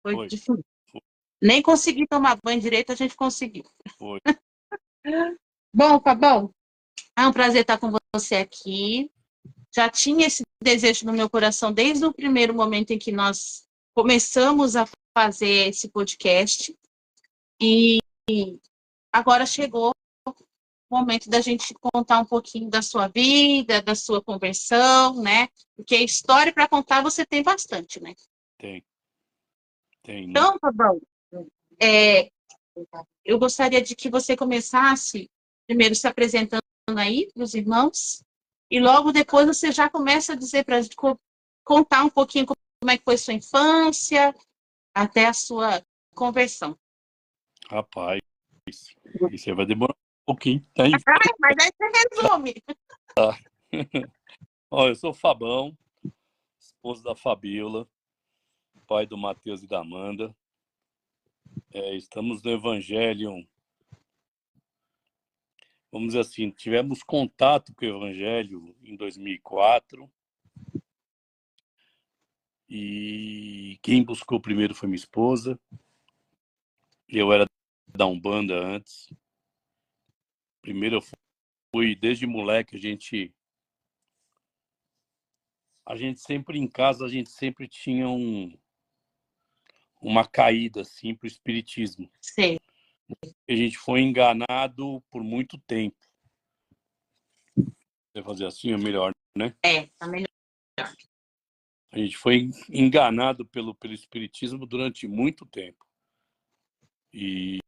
Foi Foi, difícil. foi, Nem consegui tomar banho direito, a gente conseguiu. foi. Bom, Fabão, é um prazer estar com você aqui. Já tinha esse desejo no meu coração desde o primeiro momento em que nós começamos a fazer esse podcast. E agora chegou o momento da gente contar um pouquinho da sua vida, da sua conversão, né? Porque história para contar você tem bastante, né? Tem, tem. Não. Então, Fabão, é, eu gostaria de que você começasse primeiro se apresentando aí para os irmãos e logo depois você já começa a dizer para a gente contar um pouquinho como é que foi sua infância até a sua conversão. Rapaz, isso aí vai demorar um pouquinho. Tem. Mas aí você resume. Ó, eu sou o Fabão, esposo da Fabiola, pai do Matheus e da Amanda. Estamos no Evangelho, vamos dizer assim, tivemos contato com o Evangelho em 2004 e quem buscou primeiro foi minha esposa. Eu era da Umbanda antes. Primeiro eu fui, desde moleque, a gente sempre em casa, a gente sempre tinha uma caída assim para o espiritismo. Sei. A gente foi enganado por muito tempo. Você fazer assim é melhor, né? Tá melhor. A gente foi enganado pelo espiritismo durante muito tempo. E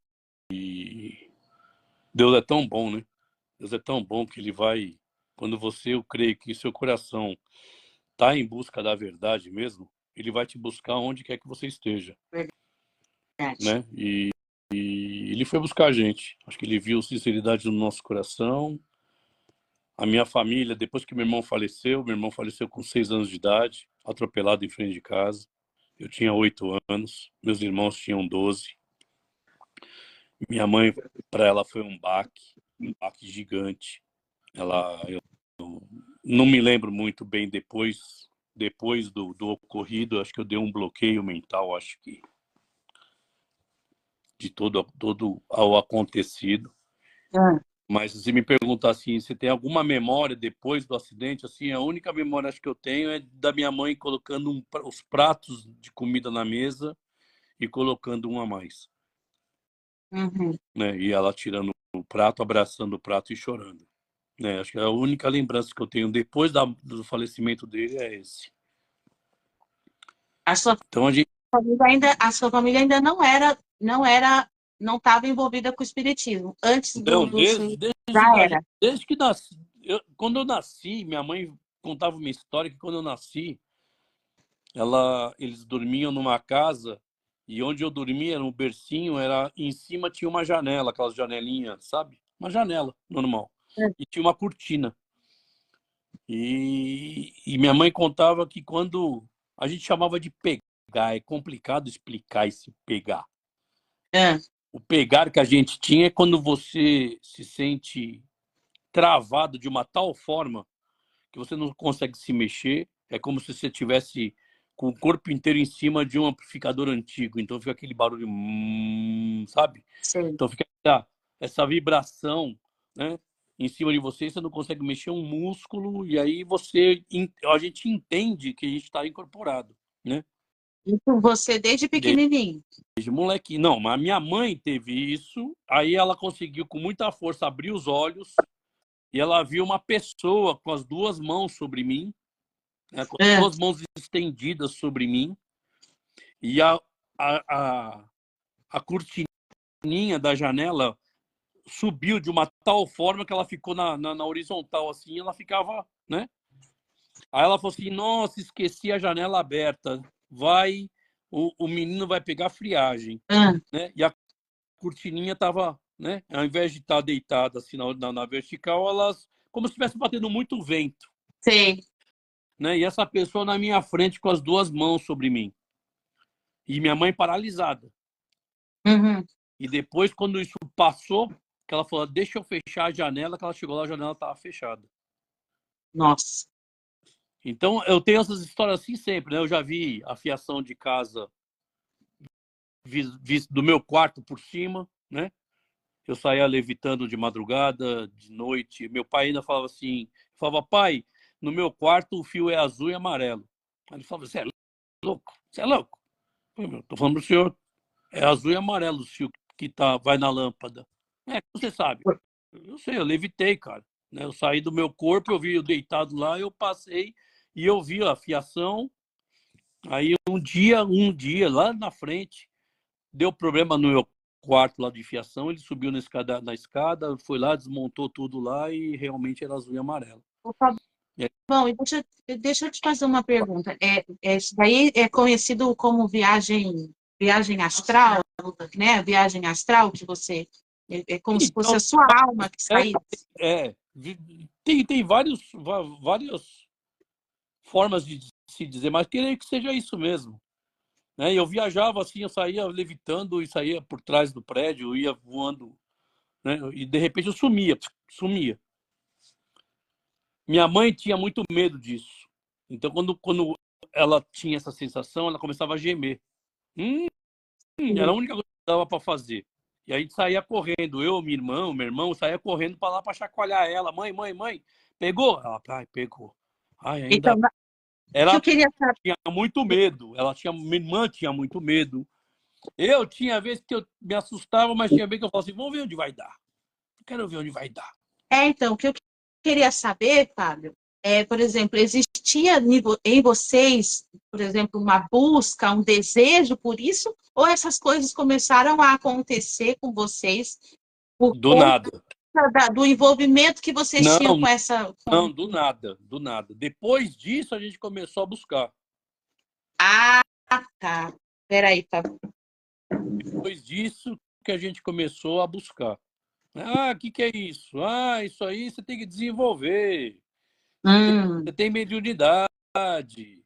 Deus é tão bom, né? Deus é tão bom que ele vai, quando você, eu creio que seu coração está em busca da verdade mesmo, ele vai te buscar onde quer que você esteja, Verdade. né? E ele foi buscar a gente. Acho que ele viu sinceridade no nosso coração. A minha família, depois que meu irmão faleceu com 6 anos de idade, atropelado em frente de casa. Eu tinha 8 anos, meus irmãos tinham 12. Minha mãe, para ela, foi um baque gigante. Eu não me lembro muito bem depois do ocorrido, acho que eu dei um bloqueio mental, acho que de todo ao acontecido. Mas se me perguntar assim, se tem alguma memória depois do acidente, assim, a única memória acho que eu tenho é da minha mãe colocando os pratos de comida na mesa e colocando um a mais, Uhum. né? E ela tirando o prato, abraçando o prato e chorando, né? Acho que a única lembrança que eu tenho depois do falecimento dele é esse. A sua Então família ainda não estava envolvida com o espiritismo. Antes não, do seu já era. desde que nasci, quando eu nasci, minha mãe contava uma história que quando eu nasci, eles dormiam numa casa e onde eu dormia, no bercinho, em cima tinha uma janela, aquelas janelinhas, sabe? Uma janela normal. E tinha uma cortina. E minha mãe contava que quando a gente chamava de pegar, é complicado explicar esse pegar. É. O pegar que a gente tinha é quando você se sente travado de uma tal forma que você não consegue se mexer. É como se você tivesse com o corpo inteiro em cima de um amplificador antigo. Então fica aquele barulho, sabe? Sei. Então fica essa vibração, né? Em cima de você, você não consegue mexer um músculo e aí a gente entende que a gente está incorporado, né? E com você desde pequenininho. Desde moleque. Não, mas a minha mãe teve isso, aí ela conseguiu com muita força abrir os olhos e ela viu uma pessoa com as duas mãos sobre mim, né, com as É. duas mãos estendidas sobre mim, e a cortininha da janela subiu de uma tal forma que ela ficou na horizontal assim, ela ficava, né? Aí ela falou assim, nossa, esqueci a janela aberta, o menino vai pegar friagem, né? E a cortininha estava, né? Ao invés de estar deitada assim na vertical, elas como se estivesse batendo muito vento. Sei. Né? E essa pessoa na minha frente com as duas mãos sobre mim. E minha mãe paralisada. Uhum. E depois, quando isso passou, que ela falou, deixa eu fechar a janela, que ela chegou lá, a janela estava fechada. Nossa. Então, eu tenho essas histórias assim sempre, né? Eu já vi a fiação de casa do meu quarto por cima, né? Eu saía levitando de madrugada, de noite. Meu pai ainda falava assim, falava, pai, no meu quarto o fio é azul e amarelo. Aí ele falava, você é louco? Você é louco? Eu tô falando pro senhor, é azul e amarelo o fio que vai na lâmpada. É, você sabe. Eu sei, eu levitei, cara. Né? Eu saí do meu corpo, eu vi eu deitado lá, eu passei e eu vi a fiação. Aí um dia, lá na frente, deu problema no meu quarto lá de fiação, ele subiu na escada, foi lá, desmontou tudo lá e realmente era azul e amarelo. É. Bom, e deixa eu te fazer uma pergunta. Isso daí é conhecido como viagem astral, né? Viagem astral que você é como se fosse Então, a sua alma que saiu. é, tem várias formas de se dizer, mas queria que seja isso mesmo. Né? Eu viajava assim, eu saía levitando e saía por trás do prédio, eu ia voando, né? E de repente eu sumia. Minha mãe tinha muito medo disso. Então, quando ela tinha essa sensação, ela começava a gemer. Era a única coisa que dava para fazer. E aí a gente saía correndo, eu, meu irmão, saía correndo para lá para chacoalhar ela. Mãe, pegou? Ela, pai, pegou. Ai, Então, ainda. o que eu Ela queria saber. tinha muito medo. Minha irmã tinha muito medo. Eu tinha vezes que eu me assustava, mas tinha vez que eu falava assim, vamos ver onde vai dar. Quero ver onde vai dar. Então, o que eu queria saber, Fábio, por exemplo, existia em vocês, por exemplo, uma busca, um desejo por isso, ou essas coisas começaram a acontecer com vocês por Do conta nada. do envolvimento que vocês tinham Não, com essa. não, do nada, do nada. Depois disso, a gente começou a buscar. Ah, tá. Peraí, Fábio. Depois disso que a gente começou a buscar. Ah, o que é isso? Ah, isso aí você tem que desenvolver. Você tem mediunidade.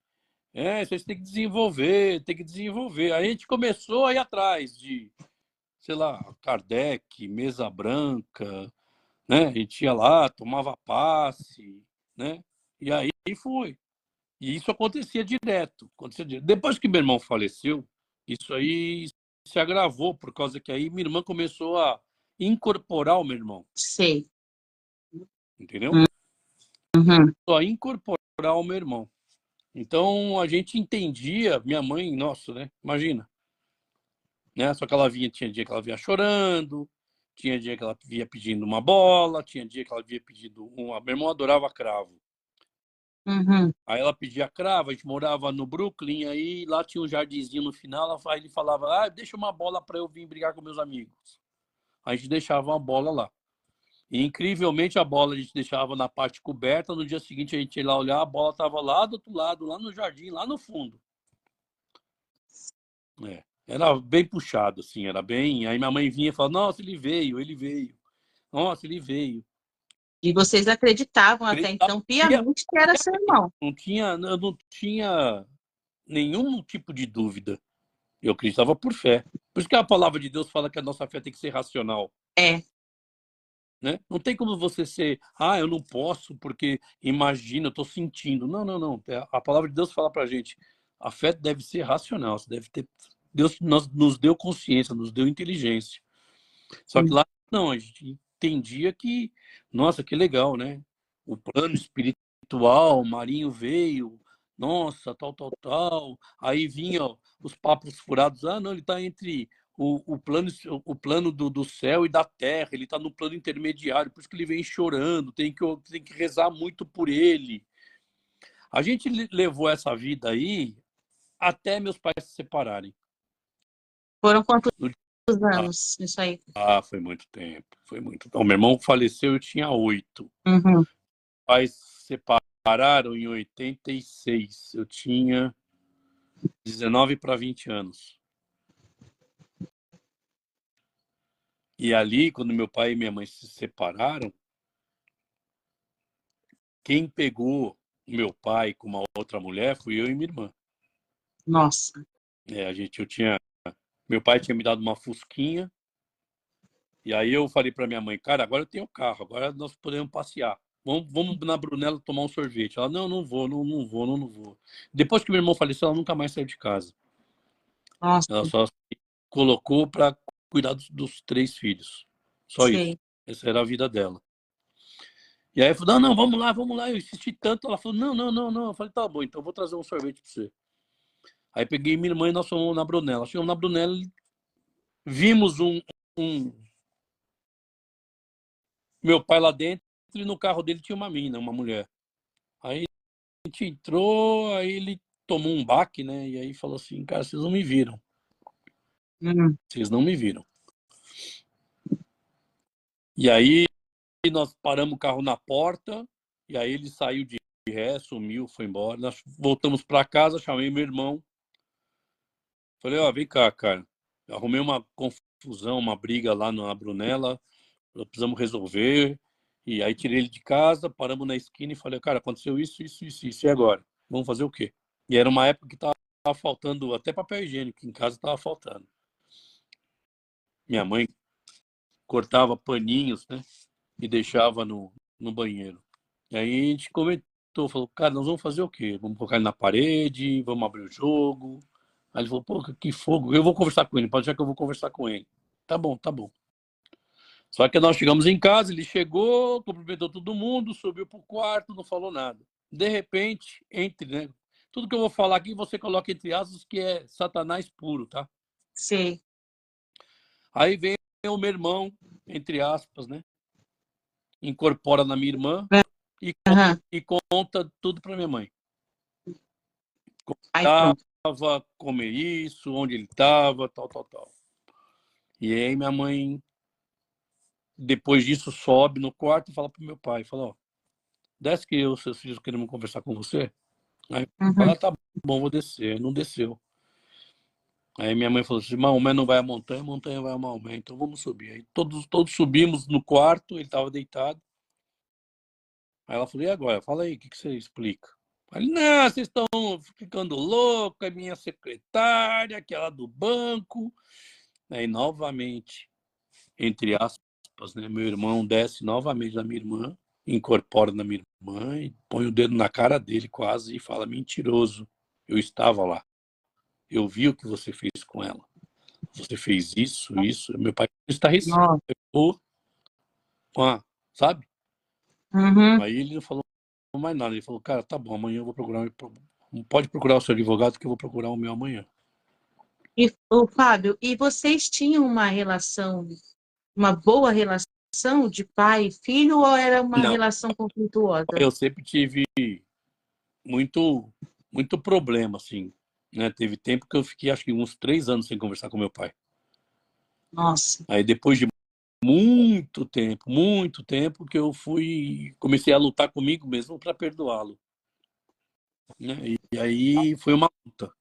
Você tem que desenvolver, tem que desenvolver. Aí a gente começou a ir atrás de, sei lá, Kardec, mesa branca, né? A gente ia lá, tomava passe, né? E aí foi. E isso acontecia direto, acontecia direto. Depois que meu irmão faleceu, isso aí se agravou, por causa que aí minha irmã começou a incorporar o meu irmão, Sei. entendeu? Uhum. Só a incorporar o meu irmão. Então a gente entendia, minha mãe, nossa, né? Imagina, né? Só que tinha dia que ela vinha chorando, tinha dia que ela vinha pedindo uma bola, tinha dia que ela vinha pedindo uma. Meu irmão adorava cravo. Uhum. Aí ela pedia cravo, a gente morava no Brooklyn, aí lá tinha um jardinzinho no final, aí ele falava, deixa uma bola para eu vir brigar com meus amigos. A gente deixava uma bola lá. E incrivelmente a bola a gente deixava na parte coberta, no dia seguinte a gente ia lá olhar, a bola estava lá do outro lado, lá no jardim, lá no fundo. Era bem puxado, assim, era bem. Aí minha mãe vinha e falava, nossa, ele veio, ele veio. Nossa, ele veio. E vocês acreditavam até Acreditava, então piamente que era seu irmão. eu não tinha nenhum tipo de dúvida. Eu acreditava por fé. Por isso que a palavra de Deus fala que a nossa fé tem que ser racional. É. Né? Não tem como você ser, eu não posso porque imagina, eu estou sentindo. Não, não, não. A palavra de Deus fala para a gente, a fé deve ser racional. Você deve ter. Deus nos deu consciência, nos deu inteligência. Só que lá, não, a gente entendia que, nossa, que legal, né? O plano espiritual, o Marinho veio, nossa, tal. Aí vinha os papos furados, não, ele está entre o plano do céu e da terra, ele está no plano intermediário, por isso que ele vem chorando, tem que rezar muito por ele. A gente levou essa vida aí até meus pais se separarem. Foram quantos No- anos isso aí? foi muito tempo, foi muito. Então, meu irmão faleceu, eu tinha 8. Uhum. Pais se separaram em 86. Eu tinha 19 para 20 anos. E ali, quando meu pai e minha mãe se separaram, quem pegou meu pai com uma outra mulher fui eu e minha irmã. Nossa. Meu pai tinha me dado uma fusquinha, e aí eu falei para minha mãe, cara, agora eu tenho carro, agora nós podemos passear. Vamos na Brunella tomar um sorvete. Ela, não vou, não vou. Depois que meu irmão faleceu, ela nunca mais saiu de casa. Nossa. Ela só colocou para cuidar dos 3 filhos. Só isso. Sei. Essa era a vida dela. E aí eu falei, não, vamos lá. Eu insisti tanto, ela falou, não. Eu falei, tá bom, então eu vou trazer um sorvete para você. Aí peguei minha irmã e nós fomos na Brunella. Chegamos na Brunella, vimos um meu pai lá dentro e no carro dele tinha uma menina, uma mulher. Aí a gente entrou, aí ele tomou um baque, né? E aí falou assim, cara, vocês não me viram. Vocês não me viram. E aí nós paramos o carro na porta, e aí ele saiu de ré, sumiu, foi embora. Nós voltamos para casa, chamei meu irmão. Falei, ó, vem cá, cara. Eu arrumei uma confusão, uma briga lá na Brunella, nós precisamos resolver. E aí tirei ele de casa, paramos na esquina e falei, cara, aconteceu isso, e agora? Vamos fazer o quê? E era uma época que tava faltando até papel higiênico, em casa tava faltando. Minha mãe cortava paninhos, né? E deixava no banheiro. E aí a gente comentou, falou, cara, nós vamos fazer o quê? Vamos colocar ele na parede, vamos abrir o jogo. Aí ele falou, pô, que fogo. Eu vou conversar com ele, pode deixar que eu vou conversar com ele. Tá bom, tá bom. Só que nós chegamos em casa, ele chegou, cumprimentou todo mundo, subiu pro quarto, não falou nada. De repente, né? Tudo que eu vou falar aqui, você coloca entre aspas que é Satanás puro, tá? Sei. Aí vem o meu irmão, entre aspas, né? Incorpora na minha irmã e, Aham. e conta tudo para minha mãe. Aí pronto. Tava, comer isso, onde ele estava, tal. E aí minha mãe, depois disso, sobe no quarto e fala pro meu pai, fala, ó, desce que eu e seus filhos queremos conversar com você. Aí fala, Uhum. tá bom, vou descer. Não desceu. Aí minha mãe falou assim, Maomé não vai à montanha, a montanha vai a Maomé, então vamos subir. Aí todos subimos no quarto, ele estava deitado. Aí ela falou, e agora? Fala aí, o que você explica? Aí ele, não, vocês estão ficando loucos, é minha secretária, aquela do banco. Aí novamente, entre aspas, né, meu irmão desce novamente na minha irmã, incorpora na minha irmã e põe o dedo na cara dele quase e fala, mentiroso, eu estava lá. Eu vi o que você fez com ela. Você fez isso. Meu pai está Nossa. com a, sabe? Uhum. Aí ele não falou mais nada. Ele falou, cara, tá bom, amanhã eu vou procurar. Pode procurar o seu advogado que eu vou procurar o meu amanhã. E, ô, Fábio, e vocês tinham uma relação, uma boa relação de pai e filho, ou era uma Não, relação conflituosa? eu sempre tive muito, muito problema, assim. Né? Teve tempo que eu fiquei, acho que uns 3 anos sem conversar com meu pai. Nossa. Aí depois de muito tempo que eu comecei a lutar comigo mesmo para perdoá-lo. Né? E aí foi uma luta.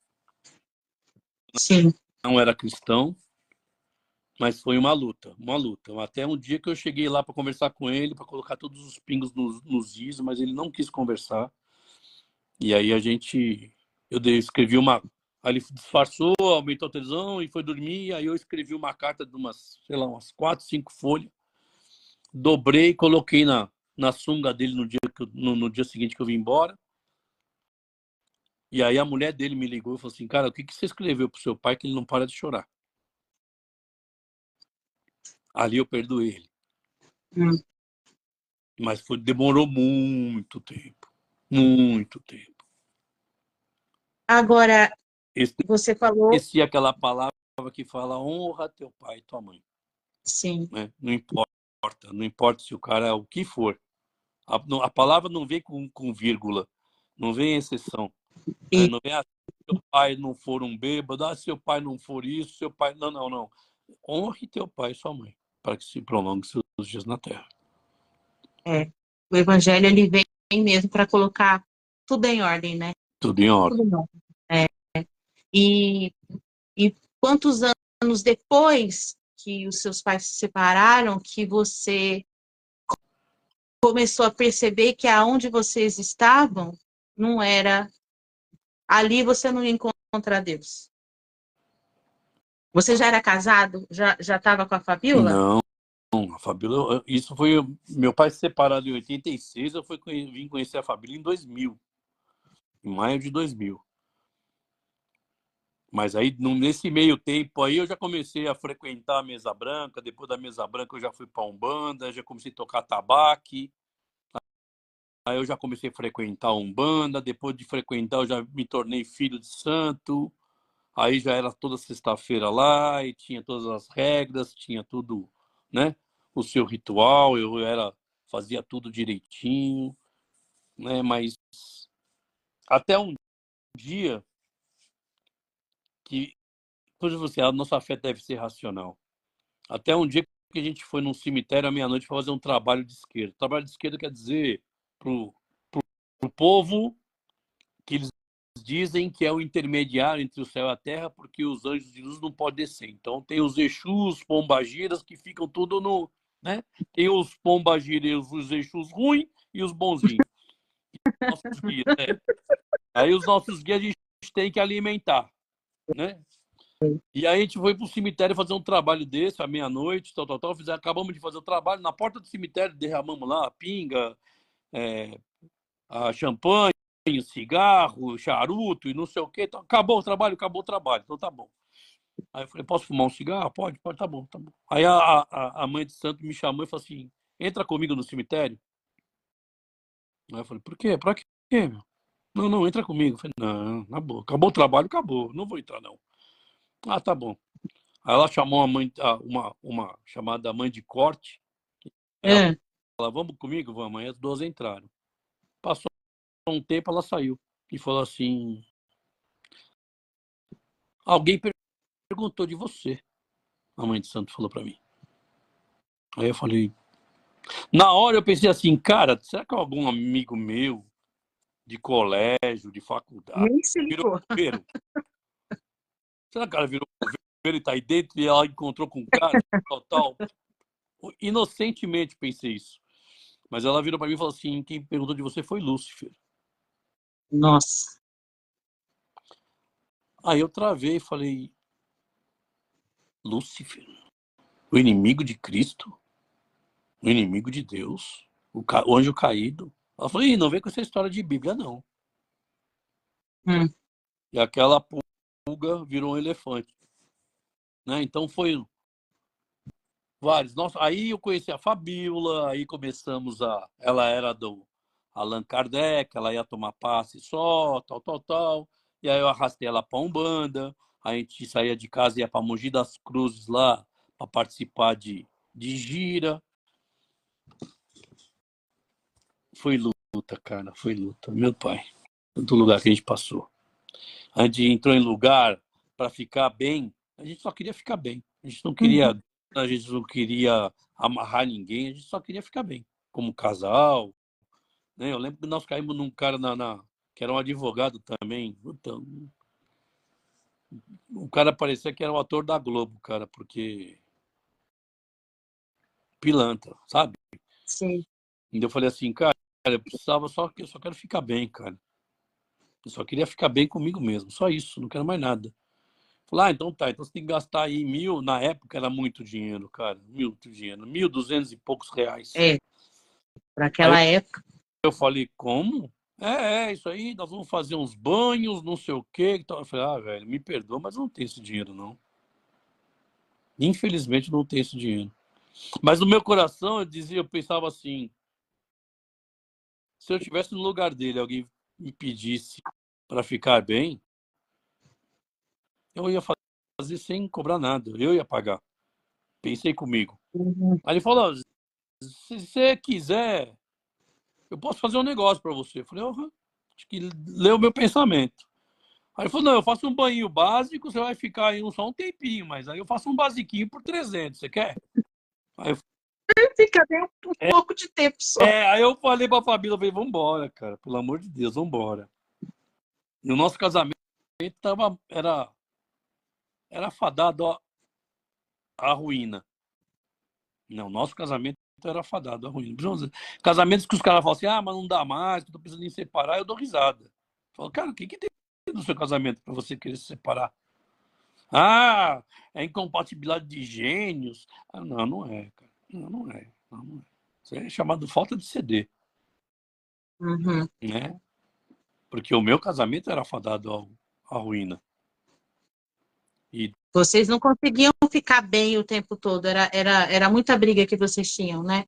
Sim. Não era cristão, mas foi uma luta. Até um dia que eu cheguei lá para conversar com ele, para colocar todos os pingos nos is, mas ele não quis conversar. E aí escrevi uma. Aí ele disfarçou, aumentou a televisão e foi dormir. Aí eu escrevi uma carta de umas 4, 5 folhas, dobrei, coloquei na sunga dele no dia seguinte que eu vim embora. E aí a mulher dele me ligou e falou assim, cara, o que você escreveu pro seu pai que ele não para de chorar? Ali eu perdoei ele. Hum. Mas demorou muito tempo. Muito tempo. Agora, você falou, Esqueci aquela palavra que fala honra teu pai e tua mãe. sim, Né? Não importa se o cara é o que for. A palavra não vem com vírgula, não vem exceção. Né? e Não vem se seu pai não for um bêbado, se seu pai não for isso, seu pai. Não. Honre teu pai e sua mãe, para que se prolongue seus dias na terra. o evangelho ele vem mesmo para colocar tudo em ordem, né? Tudo em ordem. Tudo em ordem. E, e quantos anos depois que os seus pais se separaram, que você começou a perceber que aonde vocês estavam não era, ali você não ia encontrar Deus? Você já era casado? Já estava com a Fabíola? Não, a Fabíola, isso foi. Meu pai se separado em 86, vim conhecer a Fabíola em 2000, em maio de 2000. Mas aí, nesse meio tempo aí, eu já comecei a frequentar a Mesa Branca. Depois da Mesa Branca, eu já fui para Umbanda, já comecei a tocar tabaque. Aí eu já comecei a frequentar a Umbanda. Depois de frequentar, eu já me tornei filho de santo. Aí já era toda sexta-feira lá e tinha todas as regras, tinha tudo, né? O seu ritual, fazia tudo direitinho, né? Mas até um dia que, pois você, a nossa fé deve ser racional. Até um dia que a gente foi num cemitério à meia-noite para fazer um trabalho de esquerda. Trabalho de esquerda quer dizer pro povo que eles dizem que é o intermediário entre o céu e a terra, porque os anjos de luz não podem descer. Então tem os Exus, pombagiras, que ficam tudo no... Né? Tem os pombagiras, os Exus ruins e os bonzinhos. Nossos guias, né? Aí os nossos guias a gente tem que alimentar, né? E aí a gente foi pro cemitério fazer um trabalho desse, à meia-noite, tal. Acabamos de fazer o trabalho, na porta do cemitério derramamos lá a pinga, a champanhe, cigarro, charuto e não sei o quê. Então, acabou o trabalho, então tá bom. Aí eu falei, posso fumar um cigarro? Pode, tá bom, tá bom. Aí a mãe de santo me chamou e falou assim, entra comigo no cemitério. Aí eu falei, por quê? Pra quê, meu? Não, não, entra comigo. Eu falei, não, na boa. Acabou o trabalho, acabou. Não vou entrar, não. Ah, tá bom. Aí ela chamou uma chamada mãe de corte. Ela É. falou, vamos comigo? Vamos. Aí as duas entraram. Passou um tempo, ela saiu. E falou assim, alguém perguntou de você. A mãe de santo falou para mim. Aí eu falei, na hora eu pensei assim, cara, será que é algum amigo meu de colégio, de faculdade, Nem se virou ligou. coveiro? Será que o cara virou coveiro e tá aí dentro e ela encontrou com o cara, tal? Inocentemente pensei isso. Mas ela virou para mim e falou assim, quem perguntou de você foi Lúcifer. Nossa. Aí eu travei e falei, Lúcifer? O inimigo de Cristo? O inimigo de Deus? O anjo caído? Ela falou, não vem com essa história de Bíblia, não. Hum. E aquela pulga virou um elefante. Né? Então foi vários. Nossa, aí eu conheci a Fabíola, aí começamos a. Ela era do Allan Kardec, ela ia tomar passe só, tal. E aí eu arrastei ela para Umbanda, a gente saía de casa e ia para Mogi das Cruzes lá para participar de gira. Foi luta, cara, foi luta. Meu pai, tanto lugar que a gente passou. A gente entrou em lugar para ficar bem, a gente só queria ficar bem. Uhum. A gente não queria amarrar ninguém, a gente só queria ficar bem, como casal. Né? Eu lembro que nós caímos num cara que era um advogado também. Então, o cara parecia que era um ator da Globo, cara, porque pilantra, sabe? Sim. E eu falei assim, cara, eu precisava só que eu só quero ficar bem, cara. Eu só queria ficar bem comigo mesmo, só isso, não quero mais nada. Falei, então tá, então você tem que gastar aí na época era muito dinheiro, cara, muito dinheiro, 1.200 e poucos reais. É, para Aí aquela época. eu falei, como? Isso aí, nós vamos fazer uns banhos, não sei o quê. Então, eu falei, velho, me perdoa, mas eu não tenho esse dinheiro, não. Infelizmente, não tenho esse dinheiro. Mas no meu coração, eu pensava assim, se eu estivesse no lugar dele, alguém me pedisse para ficar bem, eu ia fazer sem cobrar nada, eu ia pagar. Pensei comigo. Uhum. Aí ele falou, se você quiser, eu posso fazer um negócio para você. Eu falei, acho que leu o meu pensamento. Aí ele falou, não, eu faço um banho básico, você vai ficar aí só um tempinho, mas aí eu faço um basiquinho por 300, você quer? Aí Fica bem um pouco de tempo só. aí eu falei pra Fabíola, eu falei, vambora, cara, pelo amor de Deus, vambora. E o nosso casamento era fadado à ruína. Não, nosso casamento era fadado à ruína. Casamentos que os caras falam assim, mas não dá mais, que eu tô precisando em separar, eu dou risada. Eu falo, cara, o que tem no seu casamento pra você querer se separar? É incompatibilidade de gênios. Não, não é, cara. Não é. Isso é chamado falta de CD, Uhum. né? Porque o meu casamento era fadado à ruína. E Vocês não conseguiam ficar bem o tempo todo, era muita briga que vocês tinham, né?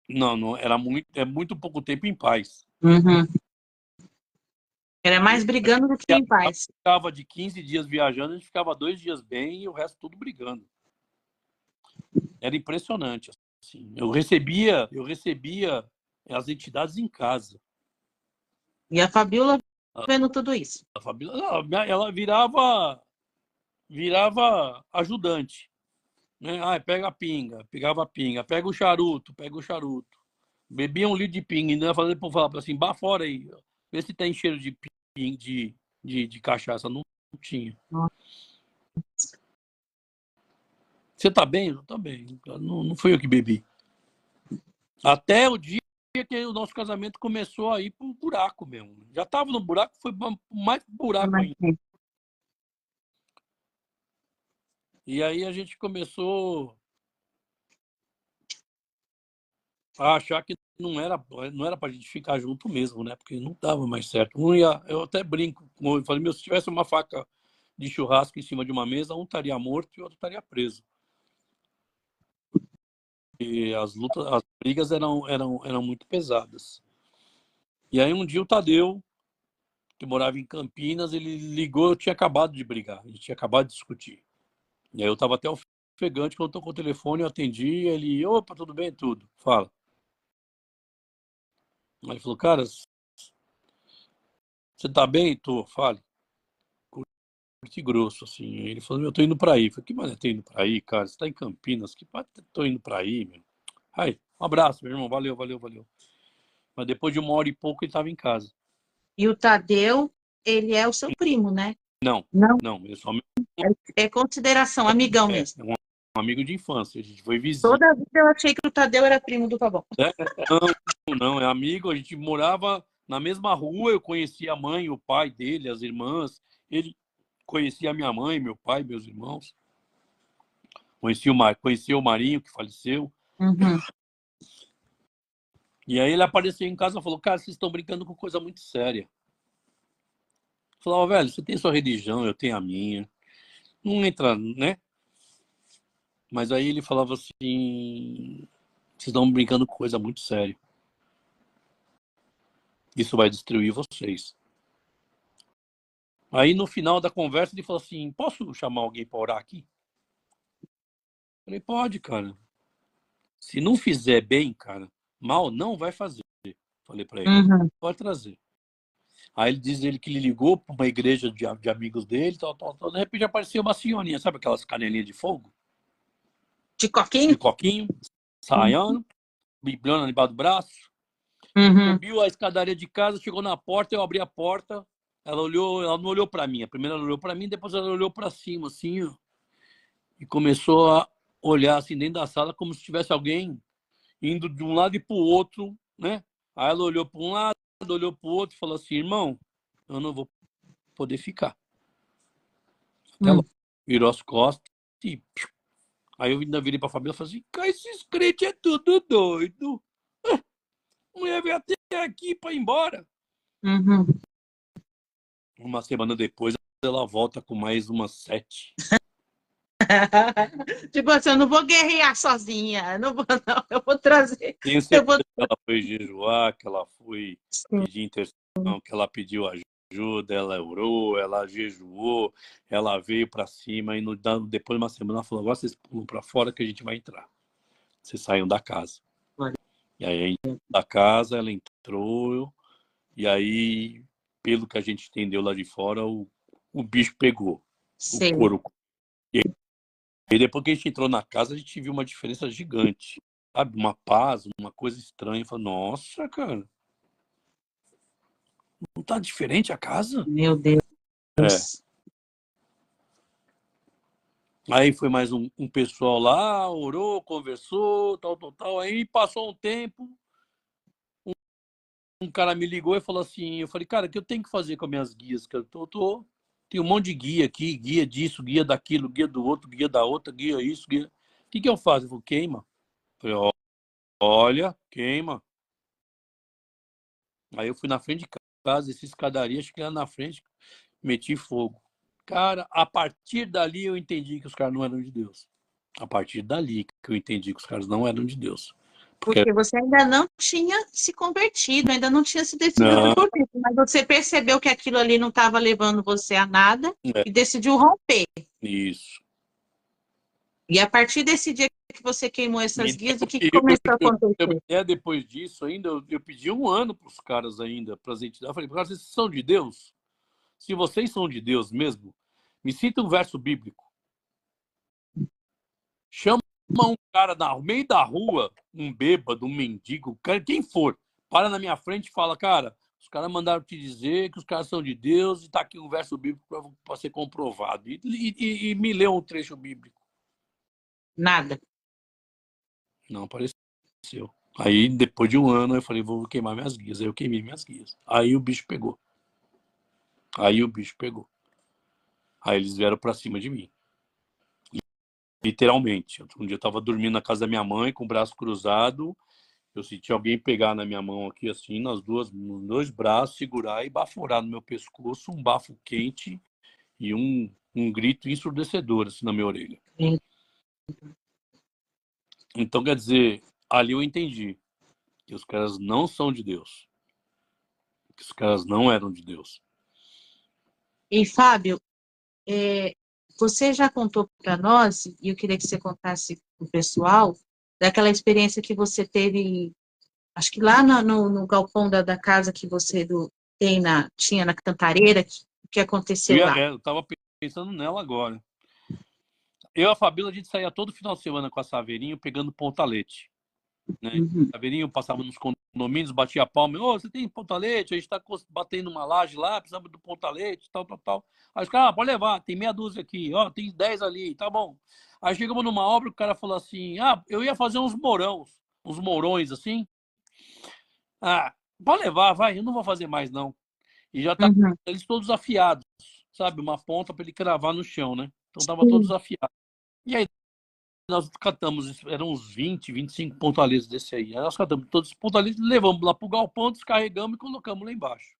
não, era muito pouco tempo em paz. Uhum. Era mais brigando do que em paz. Ficava de 15 dias viajando, a gente ficava 2 dias bem e o resto tudo brigando. Era impressionante. Assim. Eu recebia as entidades em casa. E a Fabiola vendo tudo isso. A Fabiola, ela virava ajudante. Né? Ah, pega a pinga, pegava a pinga, pega o charuto. Bebia 1 litro de pinga, ainda fazendo por falar assim, bah fora aí, vê se tem cheiro de pinga, de cachaça. Não tinha. Você tá bem? Eu tô bem. Não fui eu que bebi. Até o dia que o nosso casamento começou a ir para um buraco mesmo. Já estava no buraco, foi mais buraco ainda. E aí a gente começou a achar que não era para a gente ficar junto mesmo, né? Porque não dava mais certo. Eu até brinco, eu falei, se tivesse uma faca de churrasco em cima de uma mesa, um estaria morto e o outro estaria preso. E as brigas eram muito pesadas. E aí um dia o Tadeu, que morava em Campinas, ele ligou, eu tinha acabado de brigar, a gente tinha acabado de discutir. E aí eu estava até ofegante, quando tocou o telefone, eu atendi, ele, opa, tudo bem? Tudo, fala. Aí ele falou, cara, você tá bem? Tô, fale. Curto e grosso, assim. Ele falou, eu tô indo pra aí. Eu falei, que mané, tô indo pra aí, cara? Você tá em Campinas, que tô indo pra aí, meu. Aí, um abraço, meu irmão, valeu, valeu, valeu. Mas depois de 1 hora e pouco ele tava em casa. E o Tadeu, ele é o seu primo, né? Não, Não, não, ele só é consideração, amigão mesmo. é um amigo de infância, a gente foi vizinho. Toda vida eu achei que o Tadeu era primo do Fabão. Não, é amigo, a gente morava na mesma rua, eu conhecia a mãe, o pai dele, as irmãs, ele conhecia a minha mãe, meu pai, meus irmãos, conhecia o Marinho, que faleceu, Uhum. e aí ele apareceu em casa e falou, cara, vocês estão brincando com coisa muito séria. Falou, oh, velho, você tem sua religião, eu tenho a minha, não entra, né? Mas aí ele falava assim, vocês estão brincando com coisa muito séria. Isso vai destruir vocês. Aí no final da conversa ele falou assim, posso chamar alguém para orar aqui? Falei, pode, cara. Se não fizer bem, cara, mal não vai fazer. Falei para ele, Uhum. pode trazer. Aí ele diz ele que ele ligou para uma igreja de amigos dele, tal. De repente apareceu uma senhorinha, sabe aquelas canelinhas de fogo? De De coquinho? coquinho, saiando, bibliona debaixo do braço. Uhum. Subiu a escadaria de casa, chegou na porta, eu abri a porta. Ela não olhou para mim. A primeira ela olhou para mim, depois ela olhou para cima, assim, ó, e começou a olhar assim dentro da sala como se tivesse alguém indo de um lado e para o outro, né? Aí ela olhou para um lado, olhou para o outro e falou assim, irmão, eu não vou poder ficar. Até ela virou as costas e... Aí eu ainda virei para a Fabíola e falei assim, cara, esses crentes é tudo doido. A mulher veio até aqui para ir embora. Uhum. Uma semana depois, ela volta com mais umas 7. Tipo assim, eu não vou guerrear sozinha, não vou, não, eu vou trazer. Tenho Eu certeza vou... que ela foi jejuar, que ela foi pedir intercessão, que ela pediu ajuda, ela orou, ela jejuou, ela veio para cima e depois de uma semana ela falou, agora vocês pulam para fora que a gente vai entrar. Vocês saiam da casa. E aí da casa ela entrou e aí, pelo que a gente entendeu lá de fora, o bicho pegou, o Sei. couro. E depois que a gente entrou na casa, a gente viu uma diferença gigante. Sabe? Uma paz, uma coisa estranha. Falei, nossa, cara, não tá diferente a casa? Meu Deus. É. Aí foi mais um pessoal lá, orou, conversou, tal. Aí passou um tempo, um cara me ligou e falou assim, eu falei, cara, o que eu tenho que fazer com as minhas guias? Que tem um monte de guia aqui, guia disso, guia daquilo, guia do outro, guia da outra, guia isso, guia... O que eu faço? Eu falei, queima. Eu falei, olha, queima. Aí eu fui na frente de casa, essa escadaria, acho que lá na frente, meti fogo. Cara, a partir dali eu entendi que os caras não eram de Deus. A partir dali que eu entendi que os caras não eram de Deus. Porque você ainda não tinha se convertido, ainda não tinha se decidido Não, por isso, mas você percebeu que aquilo ali não estava levando você a nada é e decidiu romper. isso. E a partir desse dia que você queimou essas E guias, o que começou a acontecer? depois disso ainda, eu pedi um ano para os caras ainda, para as entidades. Eu falei, cara, vocês são de Deus? Se vocês são de Deus mesmo, me cita um verso bíblico. Chama um cara no meio da rua, um bêbado, um mendigo, quem for, para na minha frente e fala, cara, os caras mandaram te dizer que os caras são de Deus e tá aqui um verso bíblico para ser comprovado. E me lê um trecho bíblico. Nada. Não apareceu. Aí, depois de um ano, eu falei, vou queimar minhas guias. Aí eu queimei minhas guias. Aí o bicho pegou. Aí eles vieram pra cima de mim. Literalmente. Um dia eu tava dormindo na casa da minha mãe, com o braço cruzado. Eu senti alguém pegar na minha mão aqui, assim, nos dois braços, segurar e baforar no meu pescoço, um bafo quente e um grito ensurdecedor, assim, na minha orelha. Sim. Então, quer dizer, ali eu entendi que os caras não são de Deus. Que os caras não eram de Deus. E, Fábio, você já contou para nós, e eu queria que você contasse para o pessoal, daquela experiência que você teve, acho que lá no galpão da casa que você tinha na Cantareira, que aconteceu lá. Eu tava pensando nela agora. Eu e a Fabíola, a gente saía todo final de semana com a Saveirinho pegando pontalete. Né? Uhum. Saveirinho passava nos condomínios, batia a palma. Ô, você tem pontalete? A gente tá batendo uma laje lá, precisamos do pontalete, tal, tal, tal. Aí os caras, pode levar, tem meia dúzia aqui, ó, tem 10 ali, tá bom. Aí chegamos numa obra, o cara falou assim, eu ia fazer uns mourões assim. Pode levar, vai, eu não vou fazer mais não. E já tá Uhum. eles todos afiados, sabe? Uma ponta para ele cravar no chão, né? Então tava todos Sim. afiados. E aí nós catamos, eram uns 20, 25 pontaletes desse aí. Aí nós catamos todos os pontaletes, levamos lá pro galpão, descarregamos e colocamos lá embaixo.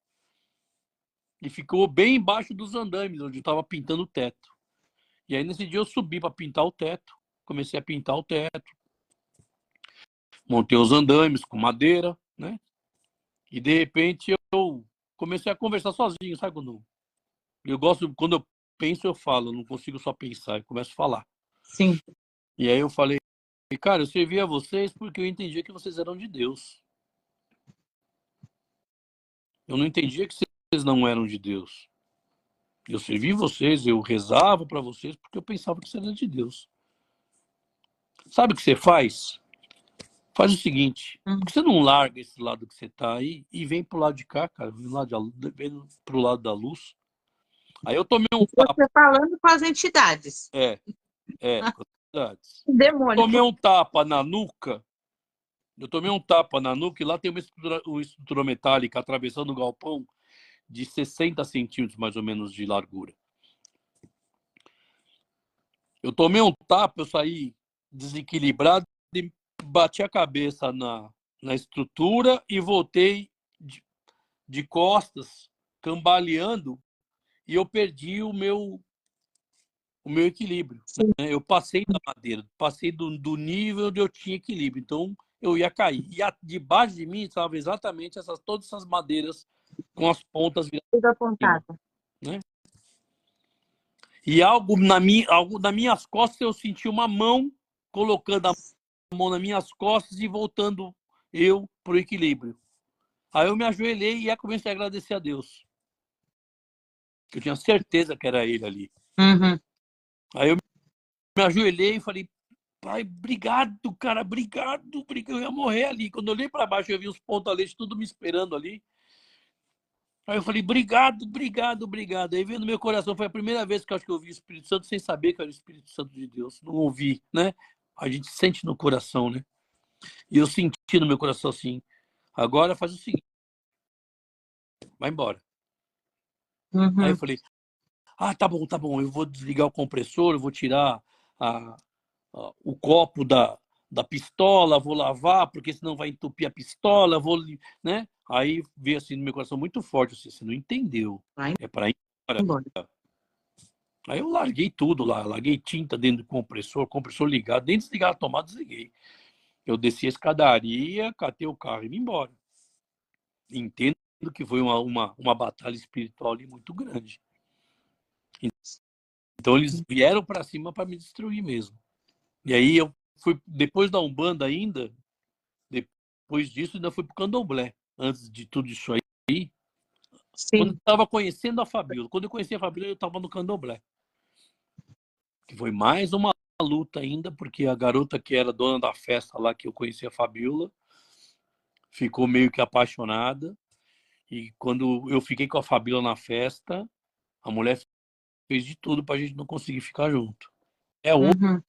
E ficou bem embaixo dos andames, onde eu tava pintando o teto. E aí nesse dia eu subi para pintar o teto, comecei a pintar o teto, montei os andames com madeira, né? E de repente eu comecei a conversar sozinho, sabe quando eu gosto, quando eu penso eu falo, eu não consigo só pensar, eu começo a falar. Sim. E aí eu falei, cara, eu servi a vocês porque eu entendia que vocês eram de Deus. Eu não entendia que vocês não eram de Deus. Eu servi vocês, eu rezava para vocês porque eu pensava que vocês eram de Deus. Sabe o que você faz? Faz o seguinte, por que você não larga esse lado que você tá aí e vem pro lado de cá, cara, vem pro lado da luz. Aí eu tomei um tapa. Você falando com as entidades. Com as entidades. Demônio. Tomei um tapa na nuca. Eu tomei um tapa na nuca e lá tem uma estrutura metálica atravessando o galpão de 60 centímetros, mais ou menos, de largura. Eu tomei um tapa, eu saí desequilibrado e bati a cabeça na estrutura e voltei de costas, cambaleando, e eu perdi o meu equilíbrio. Né? Eu passei da madeira, passei do nível onde eu tinha equilíbrio. Então, eu ia cair. E debaixo de mim estava exatamente todas essas madeiras com as pontas viradas para cima, né? E algo nas minhas costas eu senti uma mão colocando a mão nas minhas costas e voltando eu para o equilíbrio. Aí eu me ajoelhei e comecei a agradecer a Deus. Eu tinha certeza que era ele ali. Uhum. Aí eu me ajoelhei e falei, pai, obrigado, cara, obrigado. Eu ia morrer ali. Quando eu olhei para baixo, eu vi os pontaletes tudo me esperando ali. Aí eu falei, obrigado, obrigado, obrigado. Aí veio no meu coração, foi a primeira vez que eu acho que eu ouvi o Espírito Santo sem saber que era o Espírito Santo de Deus. Não ouvi, né? A gente sente no coração, né? E eu senti no meu coração assim, agora faz o seguinte, vai embora. Uhum. Aí eu falei, tá bom, eu vou desligar o compressor, eu vou tirar o copo da pistola, vou lavar, porque senão vai entupir a pistola, né? Aí veio assim no meu coração muito forte, assim, você não entendeu. Vai É para ir embora. embora. Aí eu larguei tudo lá, larguei tinta dentro do compressor ligado, nem desligar a tomada, desliguei. Eu desci a escadaria, catei o carro e vim embora. Entendo que foi uma batalha espiritual ali muito grande. Então eles vieram para cima para me destruir mesmo. E aí eu fui, depois da Umbanda ainda, depois disso ainda fui pro Candomblé. Antes de tudo isso aí, quando eu Sim. estava conhecendo a Fabíola. Quando eu conheci a Fabíola, eu estava no Candomblé. Que foi mais uma luta ainda, porque a garota que era dona da festa lá, que eu conheci a Fabíola, ficou meio que apaixonada. E quando eu fiquei com a Fabíola na festa, a mulher fez de tudo pra gente não conseguir ficar junto. Uhum.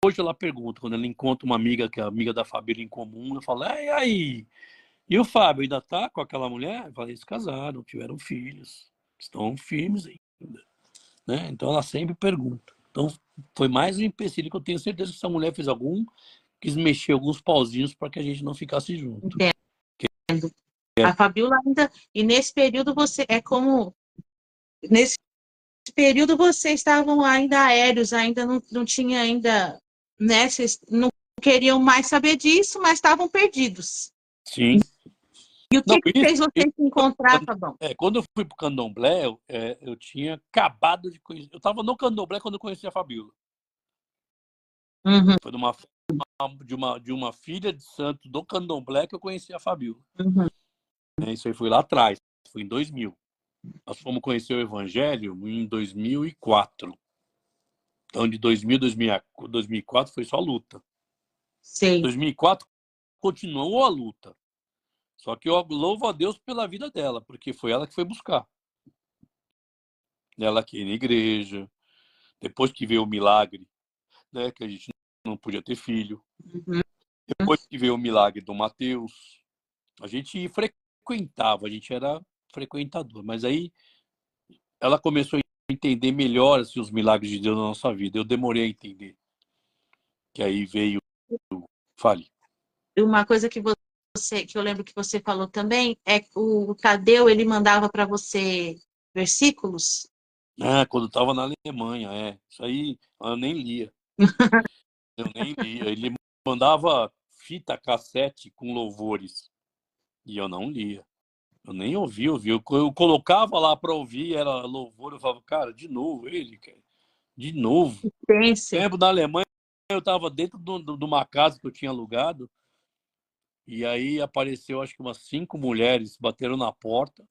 Hoje ela pergunta, quando ela encontra uma amiga, que é amiga da Fabíola em comum, ela fala, e aí? E o Fábio ainda tá com aquela mulher? Eu falei, eles casaram, tiveram filhos, estão firmes ainda. Né? Então ela sempre pergunta. Então foi mais um empecilho que eu tenho certeza que essa mulher fez quis mexer alguns pauzinhos para que a gente não ficasse junto. Entendo. A Fabíola ainda, e nesse período você, nesse período vocês estavam ainda aéreos, ainda não tinha ainda, né, vocês não queriam mais saber disso, mas estavam perdidos. Sim. E o Não, que fez vocês se encontrar, Fabão? quando eu fui pro Candomblé, eu tinha acabado de conhecer. Eu estava no Candomblé quando eu conheci a Fabíola. Uhum, Foi de uma filha de santo do Candomblé que eu conheci a Fabíola. uhum. Isso aí foi lá atrás, foi em 2000. Nós fomos conhecer o Evangelho em 2004. Então, de 2000 a 2004 foi só luta. Sei. 2004 continuou a luta. Só que eu louvo a Deus pela vida dela, porque foi ela que foi buscar. Ela aqui na igreja, depois que veio o milagre, né, que a gente não podia ter filho. Uhum. Depois que veio o milagre do Mateus, a gente frequentava, a gente era frequentador. Mas aí ela começou a entender melhor assim, os milagres de Deus na nossa vida. Eu demorei a entender. Que aí veio, fale. Uma coisa que eu lembro que você falou também é que o Tadeu ele mandava para você versículos. Quando estava na Alemanha, Isso aí eu nem lia. Eu nem lia. Ele mandava fita cassete com louvores. E eu não lia. Eu nem ouvia. Eu colocava lá para ouvir, era louvor. Eu falava, cara, de novo ele, cara. De novo. Pense. Lembro, na Alemanha, eu estava dentro de uma casa que eu tinha alugado. E aí apareceu, acho que umas 5 mulheres bateram na porta.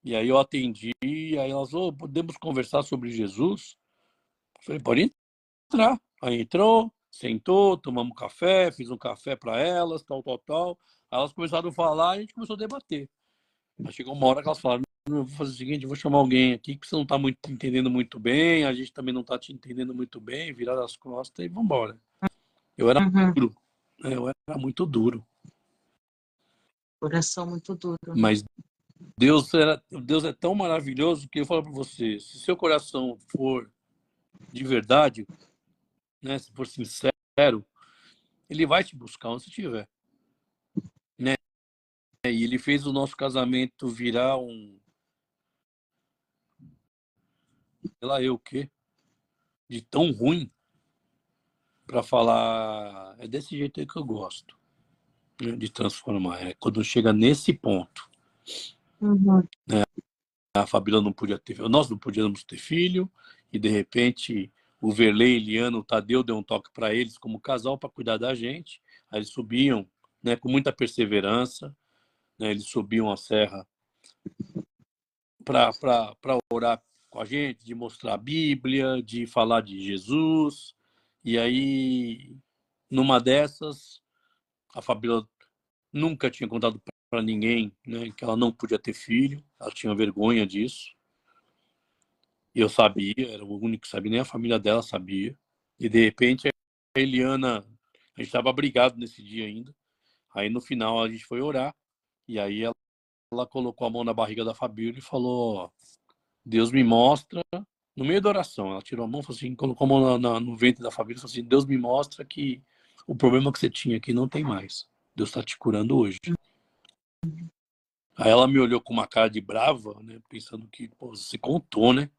E aí eu atendi. E aí elas, podemos conversar sobre Jesus? Eu falei, pode entrar. Aí entrou, sentou, tomamos café, fiz um café para elas, tal, tal, tal. Aí elas começaram a falar e a gente começou a debater. Aí chegou uma hora que elas falaram, eu vou fazer o seguinte, eu vou chamar alguém aqui que você não está entendendo muito bem, a gente também não está te entendendo muito bem, virar as costas e vamos embora. Eu era Uhum. duro, né? Eu era muito duro. Coração muito duro. Mas Deus é tão maravilhoso que eu falo para você, se seu coração for de verdade, né, se for sincero, ele vai te buscar onde você estiver. Né? E ele fez o nosso casamento virar sei lá eu o quê, de tão ruim para falar, é desse jeito aí que eu gosto, né, de transformar. É quando chega nesse ponto, Uhum. né, a Fabíola não podia ter, nós não podíamos ter filho, e de repente o Verlei, Eliana, o Tadeu deu um toque para eles como casal para cuidar da gente. Aí eles subiam, né, com muita perseverança, né, eles subiam a serra para orar com a gente, de mostrar a Bíblia, de falar de Jesus. E aí, numa dessas, a Fabíola nunca tinha contado para ninguém, né, que ela não podia ter filho, ela tinha vergonha disso. E eu sabia, era o único que sabia, nem a família dela sabia. E de repente, a Eliana, a gente estava brigado nesse dia ainda. Aí no final a gente foi orar, e aí ela colocou a mão na barriga da Fabíola e falou: Deus me mostra, no meio da oração, ela tirou a mão, falou assim, colocou a mão no ventre da Fabíola e falou assim: Deus me mostra que o problema que você tinha aqui não tem mais. Deus está te curando hoje. Aí ela me olhou com uma cara de brava, né, pensando que, pô, você contou, né?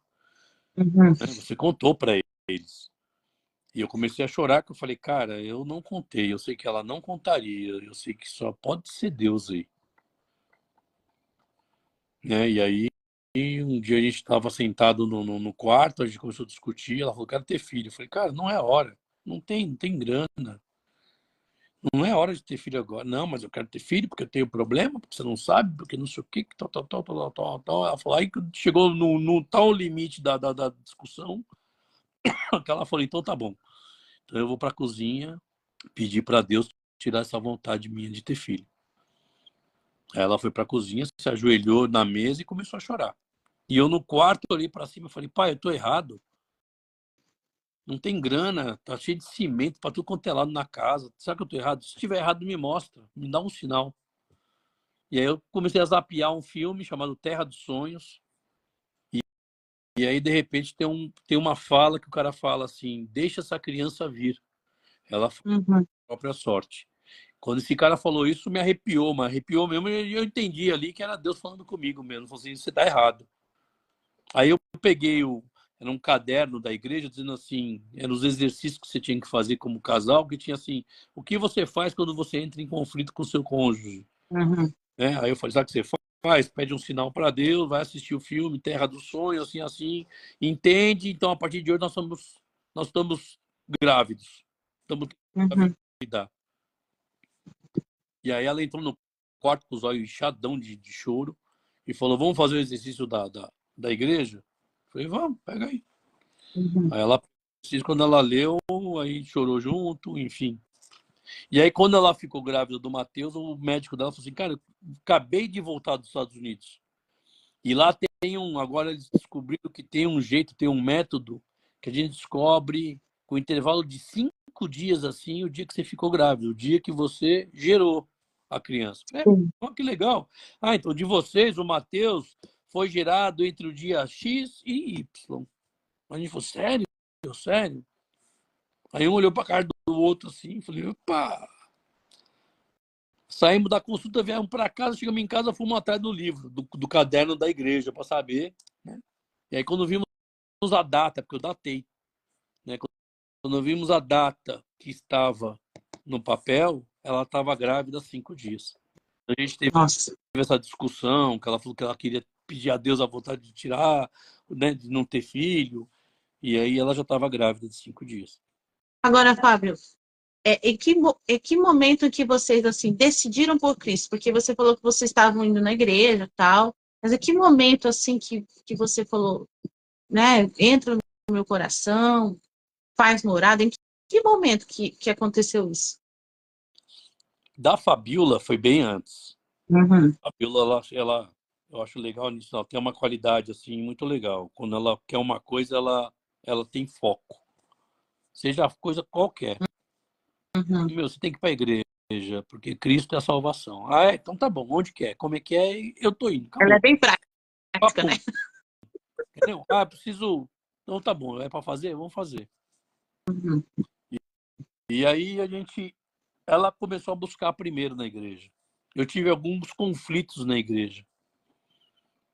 Uhum. né? Você contou para eles. E eu comecei a chorar, que eu falei, cara, eu não contei, eu sei que ela não contaria, eu sei que só pode ser Deus aí, né? E aí, um dia a gente estava sentado no quarto, a gente começou a discutir, ela falou, quero ter filho. Eu falei, cara, não é hora, não tem grana, não é hora de ter filho agora. Não, mas eu quero ter filho porque eu tenho problema, porque você não sabe, porque não sei o que, tal, tal, tal, tal, tal, tal. Ela falou, aí que chegou no tal limite da discussão, que ela falou, então tá bom, então eu vou para a cozinha pedir para Deus tirar essa vontade minha de ter filho. Aí ela foi para a cozinha, se ajoelhou na mesa e começou a chorar. E eu no quarto olhei para cima e falei, pai, eu tô errado. Não tem grana, tá cheio de cimento para tudo quanto é lado na casa. Será que eu tô errado? Se estiver errado, me mostra, me dá um sinal. E aí eu comecei a zapear um filme chamado Terra dos Sonhos. E aí, de repente, tem uma fala que o cara fala assim, deixa essa criança vir. Ela faz Uhum. a própria sorte. Quando esse cara falou isso, me arrepiou, mas arrepiou mesmo, e eu entendi ali que era Deus falando comigo mesmo. Falei assim, você tá errado. Aí eu peguei era um caderno da igreja dizendo assim, eram os exercícios que você tinha que fazer como casal, que tinha assim, o que você faz quando você entra em conflito com o seu cônjuge? Uhum. Né? Aí eu falei, sabe o que você faz? Pede um sinal para Deus, vai assistir o filme Terra do Sonho, assim, assim, entende? Então, a partir de hoje, nós estamos grávidos. Estamos Uhum. grávidos. E aí ela entrou no quarto com os olhos inchadão de choro e falou, vamos fazer o exercício da igreja? Eu falei, vamos, pega aí. Uhum. Aí ela, quando ela leu, aí chorou junto, enfim. E aí, quando ela ficou grávida do Matheus, o médico dela falou assim, cara, eu acabei de voltar dos Estados Unidos. E lá agora eles descobriram que tem um jeito, tem um método que a gente descobre com intervalo de 5 dias, assim, o dia que você ficou grávida, o dia que você gerou a criança. Sim. Oh, que legal. Ah, então de vocês, o Matheus foi gerado entre o dia X e Y. A gente falou, sério? Sério? Aí um olhou para a cara do outro assim, falei, opa. Saímos da consulta, viemos para casa, chegamos em casa, fomos atrás do livro, do caderno da igreja, para saber, né? E aí quando vimos a data, porque eu datei, né? Quando vimos a data que estava no papel, ela estava grávida há 5 dias. A gente teve Nossa. essa discussão, que ela falou que ela queria pedir a Deus a vontade de tirar, né, de não ter filho, e aí ela já estava grávida de 5 dias. Agora, Fábio, em que momento que vocês assim decidiram por Cristo? Porque você falou que vocês estavam indo na igreja, e tal, mas em que momento assim que você falou, né? Entra no meu coração, faz morada. Em que momento que aconteceu isso? Da Fabiola foi bem antes. Uhum. A Fabiola, eu acho legal nisso, ela tem uma qualidade assim muito legal. Quando ela quer uma coisa, ela tem foco. Seja a coisa qualquer. Uhum. Meu, você tem que ir para a igreja, porque Cristo é a salvação. Ah, então tá bom. Onde quer? Como é que é? Eu tô indo. Ela é Acabou. bem prática, né? Papo. Entendeu? Ah, preciso. Então tá bom. É para fazer? Vamos fazer. Uhum. E aí ela começou a buscar primeiro na igreja. Eu tive alguns conflitos na igreja,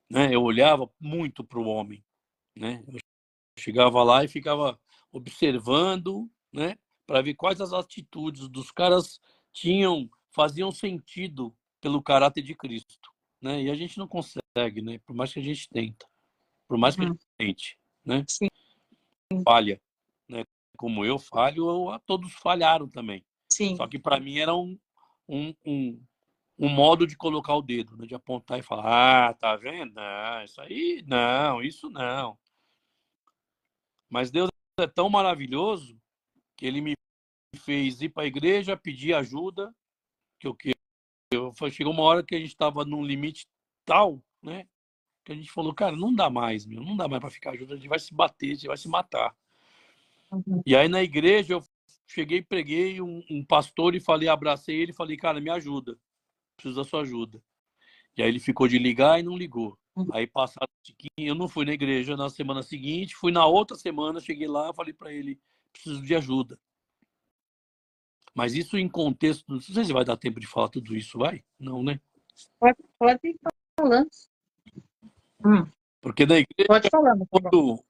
né? Eu olhava muito para o homem, né? Eu chegava lá e ficava observando, né? Para ver quais as atitudes dos caras faziam sentido pelo caráter de Cristo, né? E a gente não consegue, né? Por mais que a gente tenta, por mais que a gente Uhum. tente, né? Sim, Falha, né? Como eu falho, todos falharam também. sim. Só que para mim era um, um, um modo de colocar o dedo, né? De apontar e falar, ah, tá vendo? Não, isso aí, não, isso não. Mas Deus é tão maravilhoso que ele me fez ir para a igreja, pedir ajuda, chegou uma hora que a gente estava num limite tal, né? Que a gente falou, cara, não dá mais, meu, não dá mais para ficar junto, a gente vai se bater, a gente vai se matar. Uhum. E aí na igreja eu cheguei, preguei um pastor e falei, abracei ele e falei, cara, me ajuda, preciso da sua ajuda. E aí ele ficou de ligar e não ligou. Aí passado eu não fui na igreja na semana seguinte, fui na outra semana, cheguei lá, falei para ele, preciso de ajuda. Mas isso em contexto, não sei se vai dar tempo de falar tudo isso, vai? Não, né? Pode ir falando. Porque na igreja, Pode falar, por favor.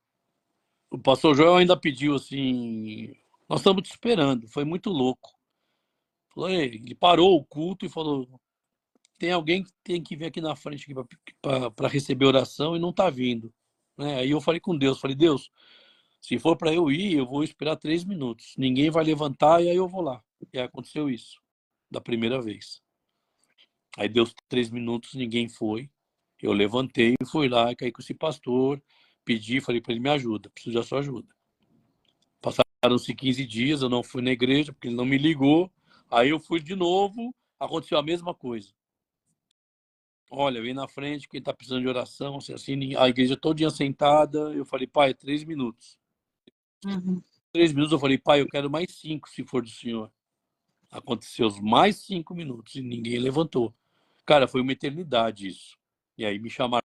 O pastor Joel ainda pediu assim, nós estamos te esperando, foi muito louco. Falou, ele parou o culto e falou, tem alguém que tem que vir aqui na frente para receber oração e não está vindo. Né? Aí eu falei com Deus, falei, Deus, se for para eu ir, eu vou esperar 3 minutos. Ninguém vai levantar e aí eu vou lá. E aí aconteceu isso, da primeira vez. Aí deu 3 minutos, ninguém foi. Eu levantei, fui lá, caí com esse pastor, pedi, falei para ele, me ajuda, preciso da sua ajuda. Passaram-se 15 dias, eu não fui na igreja, porque ele não me ligou. Aí eu fui de novo, aconteceu a mesma coisa. Olha, vem na frente, quem está precisando de oração, assim, a igreja todinha sentada. Eu falei, pai, 3 minutos. 3 minutos, eu falei, pai, eu quero mais 5, se for do senhor. Aconteceu mais 5 minutos e ninguém levantou. Cara, foi uma eternidade isso. E aí me chamaram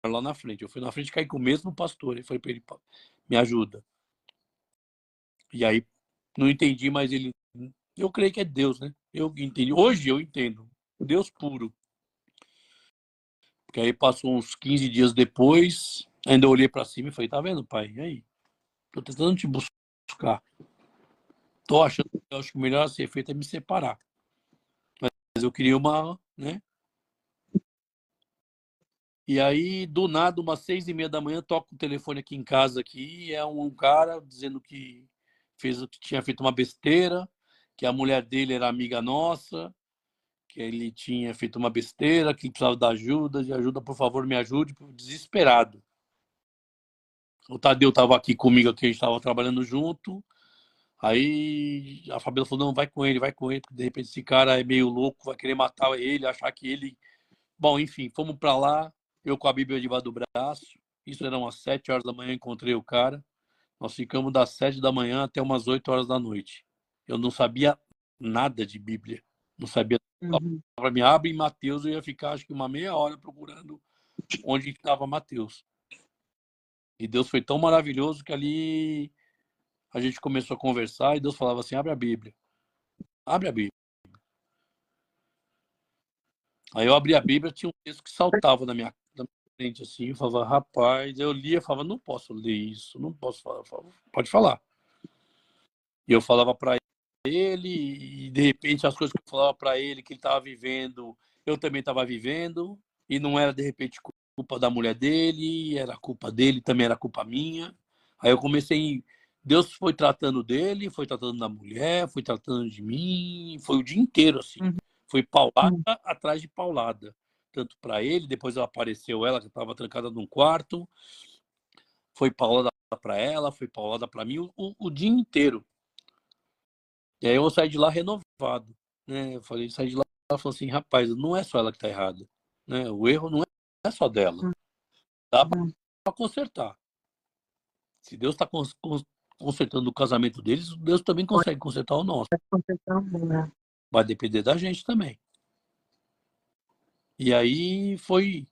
lá na frente. Eu fui na frente e caí com o mesmo pastor. Eu falei para ele, me ajuda. E aí não entendi, mas ele... Eu creio que é Deus, né? Eu entendi. Hoje eu entendo. Deus puro. Porque aí passou uns 15 dias depois, ainda olhei para cima e falei, tá vendo, pai? E aí? Tô tentando te buscar. Tô achando que eu acho que o melhor a ser feito é me separar. Mas eu queria uma, né? E aí, do nada, umas 6:30 da manhã, toca o telefone aqui em casa aqui, e é um cara dizendo que tinha feito uma besteira, que a mulher dele era amiga nossa, que ele tinha feito uma besteira, que precisava de ajuda, por favor, me ajude, desesperado. O Tadeu estava aqui comigo, que a gente estava trabalhando junto. Aí a Fabiola falou, não, vai com ele, porque de repente esse cara é meio louco, vai querer matar ele, achar que ele... Bom, enfim, fomos para lá, eu com a Bíblia debaixo do braço. Isso era umas 7 horas da manhã, encontrei o cara. Nós ficamos das 7 da manhã até umas 8 horas da noite. Eu não sabia nada de Bíblia. Não sabia. Para me abre em Mateus, eu ia ficar acho que uma meia hora procurando onde estava Mateus. E Deus foi tão maravilhoso que ali a gente começou a conversar e Deus falava assim, abre a Bíblia. Abre a Bíblia. Aí eu abri a Bíblia, tinha um texto que saltava na minha frente assim, eu falava, rapaz, eu lia, falava, não posso ler isso, não posso falar. Eu falava, pode falar. E eu falava para ele, e de repente as coisas que eu falava para ele, que ele estava vivendo, eu também estava vivendo, e não era de repente culpa da mulher dele, era culpa dele, também era culpa minha. Aí eu comecei, Deus foi tratando dele, foi tratando da mulher, foi tratando de mim, foi o dia inteiro assim. Foi paulada atrás de paulada. Tanto para ele, depois apareceu ela, que estava trancada num quarto, foi paulada para ela, foi paulada para mim o dia inteiro. E aí eu saí de lá renovado, né? Eu falei, saí de lá, ela falou assim, rapaz, não é só ela que tá errada, né? O erro não é só dela, dá para consertar. Se Deus está consertando o casamento deles, Deus também consegue consertar o nosso. Vai depender da gente também. E aí foi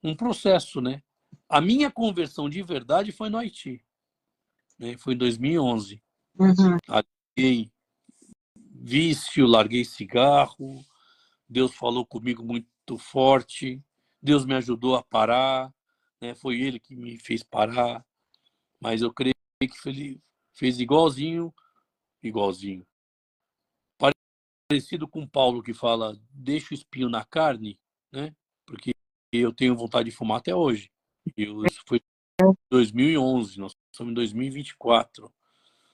um processo, né? A minha conversão de verdade foi no Haiti, né? Foi em 2011. Larguei vício, larguei cigarro. Deus falou comigo muito forte. Deus me ajudou a parar, né? Foi Ele que me fez parar. Mas eu creio que ele fez igualzinho. Parecido com Paulo que fala, deixa o espinho na carne, né? Porque eu tenho vontade de fumar até hoje. Isso foi em 2011, nós estamos em 2024.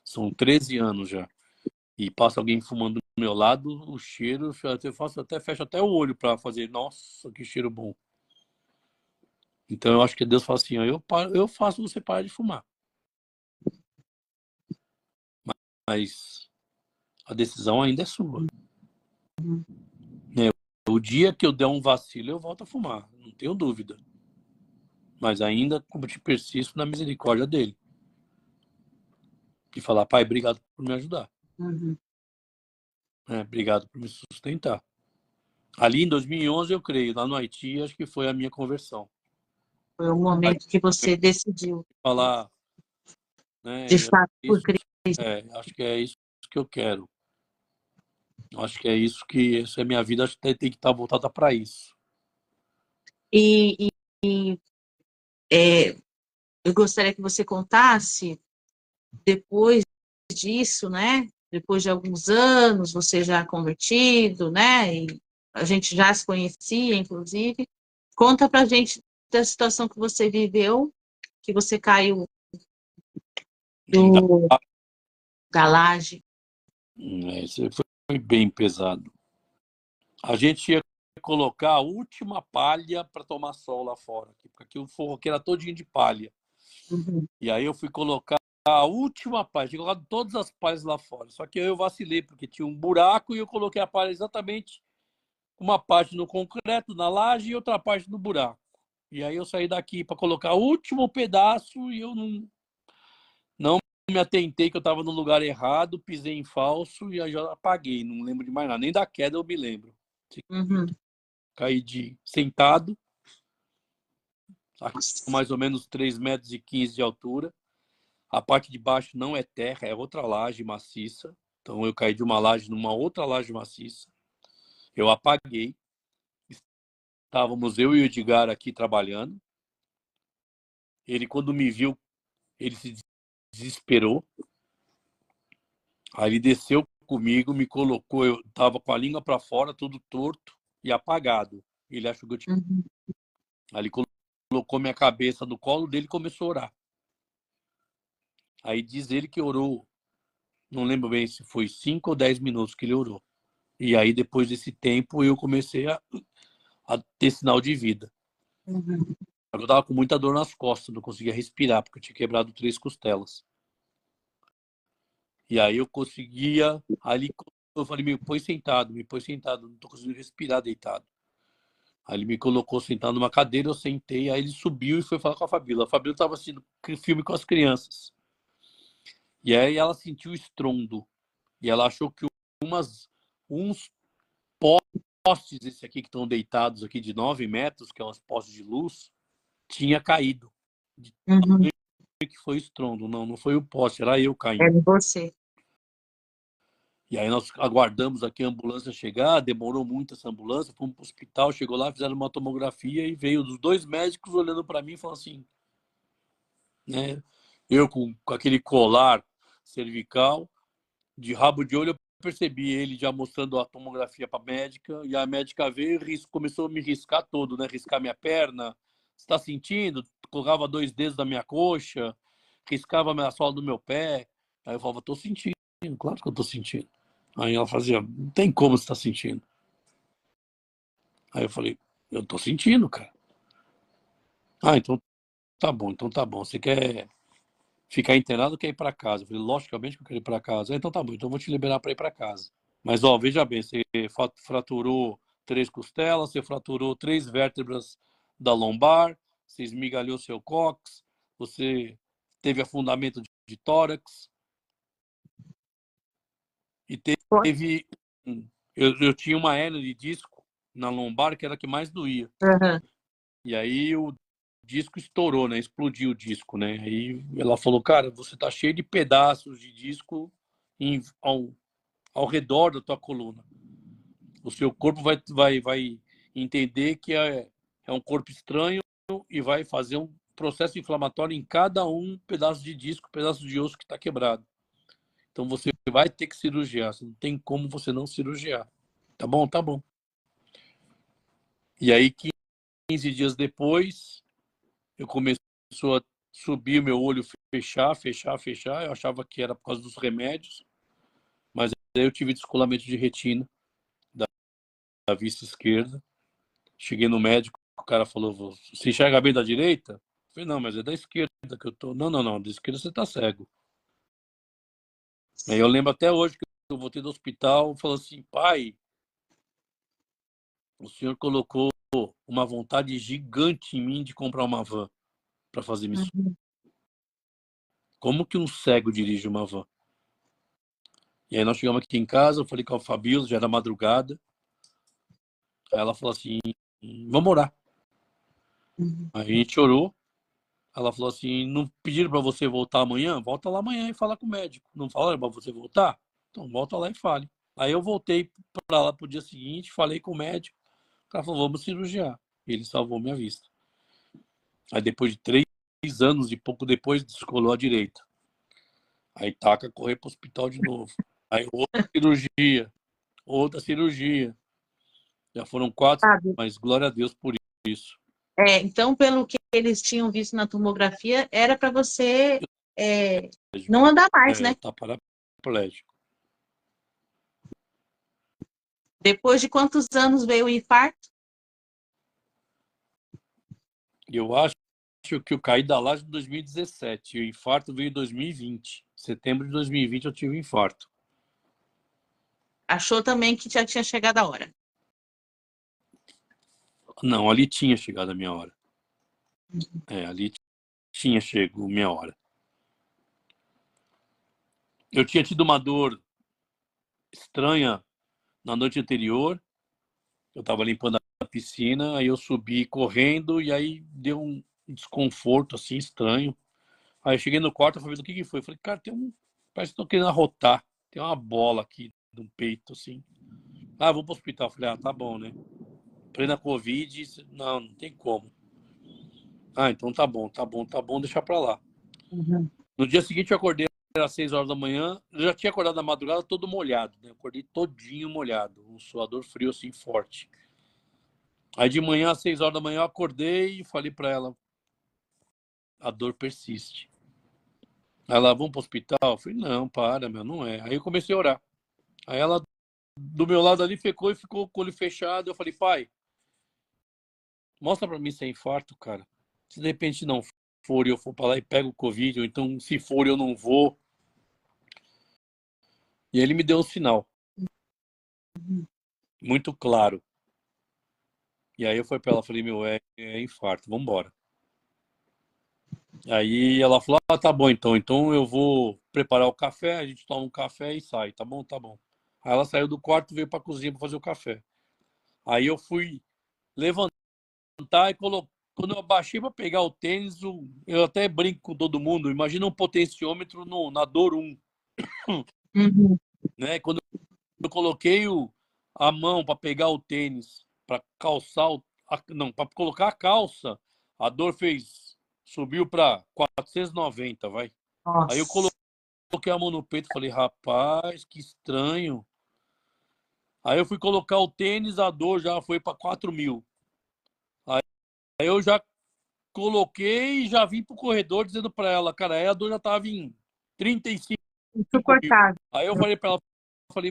São 13 anos já. E passa alguém fumando do meu lado, o cheiro, eu fecho até o olho para fazer, nossa, que cheiro bom. Então eu acho que Deus fala assim, ó, eu faço você parar de fumar. Mas a decisão ainda é sua. O dia que eu der um vacilo, eu volto a fumar, não tenho dúvida. Mas ainda como te persisto na misericórdia dele. E falar, pai, obrigado por me ajudar. Obrigado por me sustentar. Ali em 2011, eu creio, lá no Haiti, acho que foi a minha conversão. Foi o momento que você decidiu. Falar, né, De fato, por Cristo. acho que é isso que eu quero. Acho que é isso que essa é a minha vida, acho que tem que estar voltada para isso. Eu gostaria que você contasse depois disso, né? Depois de alguns anos, você já convertido, né? E a gente já se conhecia, inclusive. Conta pra gente da situação que você viveu, que você caiu do, da laje. Isso foi bem pesado. A gente ia colocar a última palha para tomar sol lá fora, porque aqui o forro aqui era todinho de palha. Uhum. E aí eu fui colocar a última palha, tinha colocado todas as palhas lá fora. Só que eu vacilei, porque tinha um buraco e eu coloquei a palha exatamente uma parte no concreto, na laje, e outra parte no buraco. E aí eu saí daqui para colocar o último pedaço e eu não me atentei que eu estava no lugar errado, pisei em falso e aí já apaguei. Não lembro de mais nada. Nem da queda eu me lembro. Uhum. Caí de sentado, com Nossa. mais ou menos 3,15 metros de altura. A parte de baixo não é terra, é outra laje maciça. Então eu caí de uma laje numa outra laje maciça. Eu apaguei. Estávamos eu e o Edgar aqui trabalhando. Ele, quando me viu, ele se desesperou. Aí ele desceu comigo, me colocou, eu estava com a língua para fora, tudo torto e apagado. Ele achou que eu tinha. Uhum. Aí ele colocou minha cabeça no colo dele e começou a orar. Aí diz ele que orou, não lembro bem se foi 5 ou 10 minutos que ele orou. E aí, depois desse tempo, eu comecei a ter sinal de vida. Uhum. Eu estava com muita dor nas costas, não conseguia respirar, porque eu tinha quebrado 3 costelas. E aí eu conseguia, ali eu falei, me põe sentado, não estou conseguindo respirar deitado. Aí ele me colocou sentado numa cadeira, eu sentei, aí ele subiu e foi falar com a Fabíola. A Fabíola estava assistindo filme com as crianças. E aí ela sentiu o estrondo. E ela achou que uns postes, esse aqui que estão deitados aqui de 9 metros, que é uns postes de luz, tinha caído. De Uhum. que foi estrondo. Não, não foi o poste, era eu É caindo. de você. E aí nós aguardamos aqui a ambulância chegar, demorou muito essa ambulância, fomos para o hospital, chegou lá, fizeram uma tomografia e veio dos 2 médicos olhando para mim e falando assim, né? Eu com aquele colar cervical, de rabo de olho, eu percebi ele já mostrando a tomografia para a médica, e a médica veio e começou a me riscar todo, né? Riscar minha perna. Você está sentindo? Colocava 2 dedos na minha coxa, riscava a sola do meu pé. Aí eu falava, estou sentindo, claro que eu estou sentindo. Aí ela fazia, não tem como você estar sentindo. Aí eu falei, eu estou sentindo, cara. Ah, então tá bom. Você quer ficar internado ou quer ir para casa? Eu falei, logicamente que eu quero ir para casa. Então tá bom, então eu vou te liberar para ir para casa. Mas, ó, veja bem, você fraturou 3 costelas, você fraturou 3 vértebras da lombar, você esmigalhou seu cóccix, você teve afundamento de tórax e Foi. teve... Eu tinha uma hérnia de disco na lombar que era a que mais doía. Uhum. E aí o disco estourou, né? Explodiu o disco, né? Aí ela falou, cara, você tá cheio de pedaços de disco ao redor da tua coluna. O seu corpo vai entender que é um corpo estranho e vai fazer um processo inflamatório em cada um pedaço de disco, pedaço de osso que está quebrado. Então você vai ter que cirurgiar. Não tem como você não cirurgiar. Tá bom? Tá bom. E aí, 15 dias depois, eu comecei a subir o meu olho, fechar. Eu achava que era por causa dos remédios, mas aí eu tive descolamento de retina da vista esquerda. Cheguei no médico, o cara falou, você enxerga bem da direita? Eu falei, não, mas é da esquerda que eu tô. Não, da esquerda você tá cego. Aí eu lembro até hoje que eu voltei do hospital, falou assim, pai, o senhor colocou uma vontade gigante em mim de comprar uma van para fazer missão. Uhum. Como que um cego dirige uma van? E aí nós chegamos aqui em casa, eu falei com a Fabíola, já era madrugada. Aí ela falou assim, vamos orar. Uhum. Aí a gente orou. Ela falou assim, não pediram para você voltar amanhã? Volta lá amanhã e fala com o médico. Não falaram para você voltar? Então volta lá e fale. Aí eu voltei para lá pro dia seguinte, falei com o médico. O cara falou, vamos cirurgiar. Ele salvou minha vista. Aí depois de 3 anos e pouco depois, descolou a direita. Aí taca correr para o hospital de novo. Aí outra cirurgia. Já foram 4, Sabe? mas glória a Deus por isso. Então, pelo que eles tinham visto na tomografia, era para você não andar mais, né? Eu tá paraplégico. Depois de quantos anos veio o infarto? Eu acho que eu caí da laje em 2017. O infarto veio em 2020. Setembro de 2020 eu tive um infarto. Achou também que já tinha chegado a hora. Não, ali tinha chegado a minha hora. Ali tinha chegado a minha hora. Eu tinha tido uma dor estranha na noite anterior. Eu estava limpando a piscina, aí eu subi correndo e aí deu um desconforto assim estranho. Aí eu cheguei no quarto e falei, o que foi? Eu falei, cara, parece que estou querendo arrotar. Tem uma bola aqui no peito, assim. Ah, vou pro hospital. Eu falei, tá bom, né? Plena Covid, não tem como. Ah, então tá bom, deixar pra lá. Uhum. No dia seguinte eu acordei às 6 horas da manhã, eu já tinha acordado na madrugada todo molhado, né? Eu acordei todinho molhado, um suador frio assim, forte. Aí de manhã, às 6 horas da manhã, eu acordei e falei pra ela, a dor persiste. Aí ela, vamos pro hospital? Eu falei, não, para, meu, não é. Aí eu comecei a orar. Aí ela, do meu lado ali, ficou com o olho fechado. Eu falei, pai, mostra pra mim se é infarto, cara. Se de repente não for e eu for pra lá e pego o Covid, ou então se for eu não vou. E ele me deu um sinal muito claro. E aí eu fui pra ela, falei, meu, é infarto, vamos embora. Aí ela falou, tá bom então. Então eu vou preparar o café, a gente toma um café e sai, tá bom, tá bom. Aí ela saiu do quarto, veio pra cozinha pra fazer o café. Aí eu fui levantar e colocar. Quando eu abaixei para pegar o tênis, eu até brinco com todo mundo. Imagina um potenciômetro na dor 1. Uhum. Né? Quando eu coloquei a mão para pegar o tênis, para calçar, não, para colocar a calça, a dor subiu para 490, vai. Aí eu Nossa. coloquei a mão no peito e falei, rapaz, que estranho. Aí eu fui colocar o tênis, a dor já foi para 4.000. Aí eu já coloquei e já vim pro corredor dizendo para ela, cara, aí a dor já tava em 35.000. Insuportável. Aí eu falei para ela,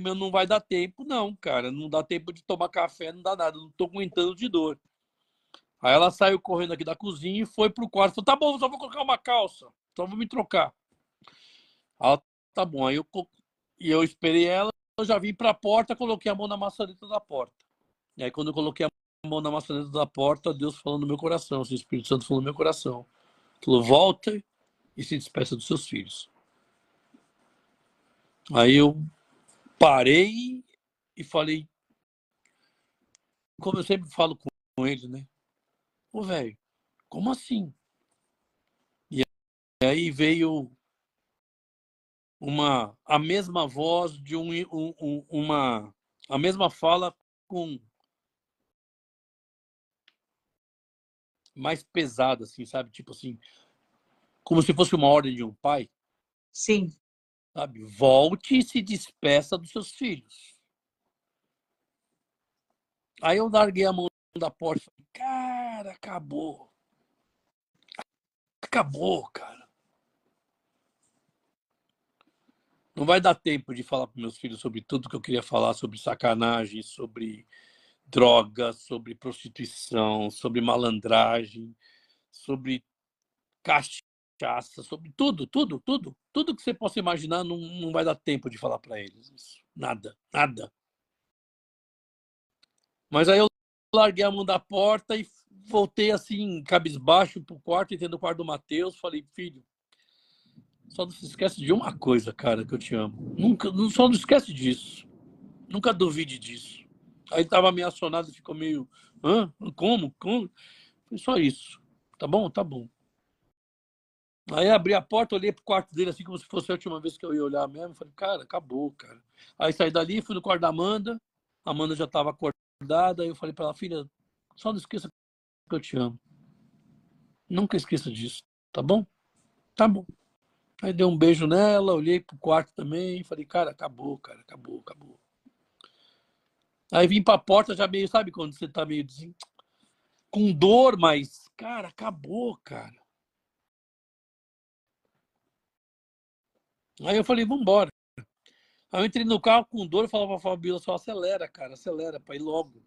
meu, não vai dar tempo, não, cara, não dá tempo de tomar café, não dá nada, não tô aguentando de dor. Aí ela saiu correndo aqui da cozinha e foi pro quarto, falou, tá bom, só vou colocar uma calça, só vou me trocar. Ela, tá bom, eu esperei ela, eu já vim pra porta, coloquei a mão na maçaneta da porta. E aí quando eu coloquei a mão na maçaneta da porta, Deus falou no meu coração, o Espírito Santo falou no meu coração. Falou, volta e se despeça dos seus filhos. Aí eu parei e falei, como eu sempre falo com ele, né? Ô, velho, como assim? E aí veio a mesma voz de a mesma fala com mais pesada, assim, sabe? Tipo assim, como se fosse uma ordem de um pai, Sim. sabe? Volte e se despeça dos seus filhos. Aí eu larguei a mão da porta e falei, cara, acabou. Acabou, cara. Não vai dar tempo de falar para meus filhos sobre tudo que eu queria falar, sobre sacanagem, sobre droga, sobre prostituição, sobre malandragem, sobre cachaça, sobre tudo que você possa imaginar, não vai dar tempo de falar para eles isso. Nada, nada. Mas aí eu larguei a mão da porta e voltei assim, cabisbaixo pro quarto, entrei no quarto do Matheus, falei, filho, só não se esquece de uma coisa, cara, que eu te amo. Só não esquece disso. Nunca duvide disso. Aí tava meio acionado e ficou meio, hã? Como? Foi só isso. Tá bom? Tá bom. Aí abri a porta, olhei pro quarto dele assim como se fosse a última vez que eu ia olhar mesmo. Falei, cara, acabou, cara. Aí saí dali, fui no quarto da Amanda. A Amanda já tava acordada. Aí eu falei pra ela, filha, só não esqueça que eu te amo. Nunca esqueça disso. Tá bom? Tá bom. Aí dei um beijo nela, olhei pro quarto também, falei, cara, acabou, acabou. Aí vim pra porta já meio, sabe quando você tá meio com dor, mas, cara, acabou, cara. Aí eu falei, vambora. Aí eu entrei no carro com dor e falava pra Fabiola, só acelera, cara, acelera, pra ir logo.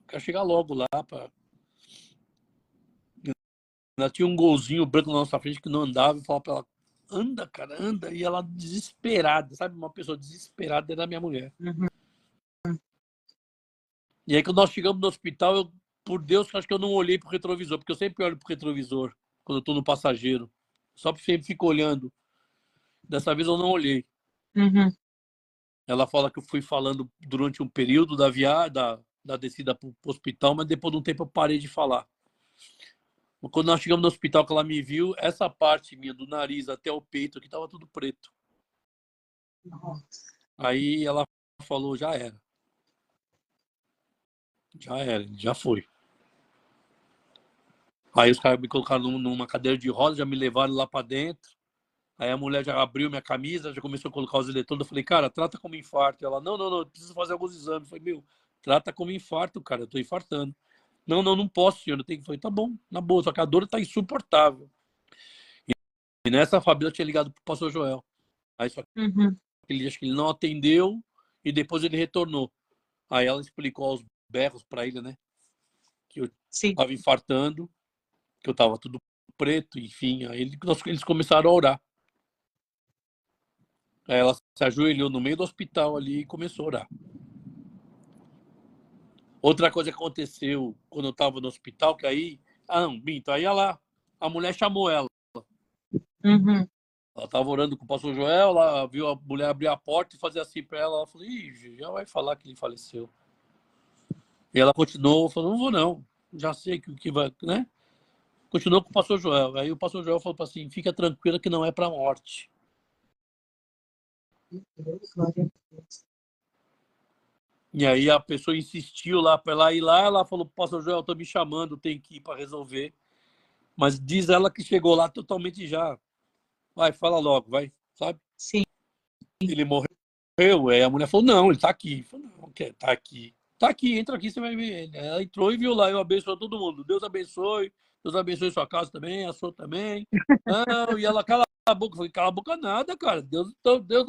Quero chegar logo lá. Ela tinha um golzinho branco na nossa frente que não andava, e falava pra ela, anda, cara, anda. E ela desesperada, sabe? Uma pessoa desesperada era a minha mulher. Uhum. E aí quando nós chegamos no hospital, por Deus, acho que eu não olhei pro retrovisor, porque eu sempre olho pro retrovisor quando eu tô no passageiro. Só sempre fico olhando. Dessa vez eu não olhei. Uhum. Ela fala que eu fui falando durante um período da viagem, da descida pro hospital, mas depois de um tempo eu parei de falar. Quando nós chegamos no hospital, que ela me viu, essa parte minha do nariz até o peito aqui tava tudo preto. Nossa. Aí ela falou, já era, já foi. Aí os caras me colocaram numa cadeira de rodas, já me levaram lá para dentro. Aí a mulher já abriu minha camisa, já começou a colocar os eletrodos. Eu falei, cara, trata como infarto. Ela, não, eu preciso fazer alguns exames. Eu falei, meu, trata como infarto, cara, eu tô infartando. Não posso, senhor. Eu tenho que. Falei, tá bom, na boa, só que a dor tá insuportável. E nessa a Fabíola tinha ligado pro pastor Joel. Aí só que Uhum. ele acho que ele não atendeu e depois ele retornou. Aí ela explicou aos berros para ele, né, que eu Sim. tava infartando, que eu tava tudo preto, enfim. Aí eles começaram a orar. Aí ela se ajoelhou no meio do hospital ali e começou a orar. Outra coisa que aconteceu quando eu tava no hospital, que aí. Ah, não, Binto, aí ela, a mulher chamou ela. Uhum. Ela tava orando com o pastor Joel, ela viu a mulher abrir a porta e fazer assim para ela. Ela falou, ih, já vai falar que ele faleceu. E ela continuou, falou, não vou não, já sei que o que vai, né? Continuou com o pastor Joel. Aí o pastor Joel falou assim, fica tranquila que não é para morte. Glória a Deus. E aí a pessoa insistiu lá para ela ir lá, ela falou, pastor Joel, tô me chamando, tem que ir para resolver. Mas diz ela que chegou lá totalmente já. Vai, fala logo, vai, sabe? Sim. Ele morreu. Aí a mulher falou, não, ele tá aqui. Falei, não, quer, tá aqui. Tá aqui, entra aqui, você vai ver ele. Ela entrou e viu lá, eu abençoo todo mundo. Deus abençoe sua casa também, a sua também. Não, e ela cala a boca. Eu falei, cala a boca nada, cara. Deus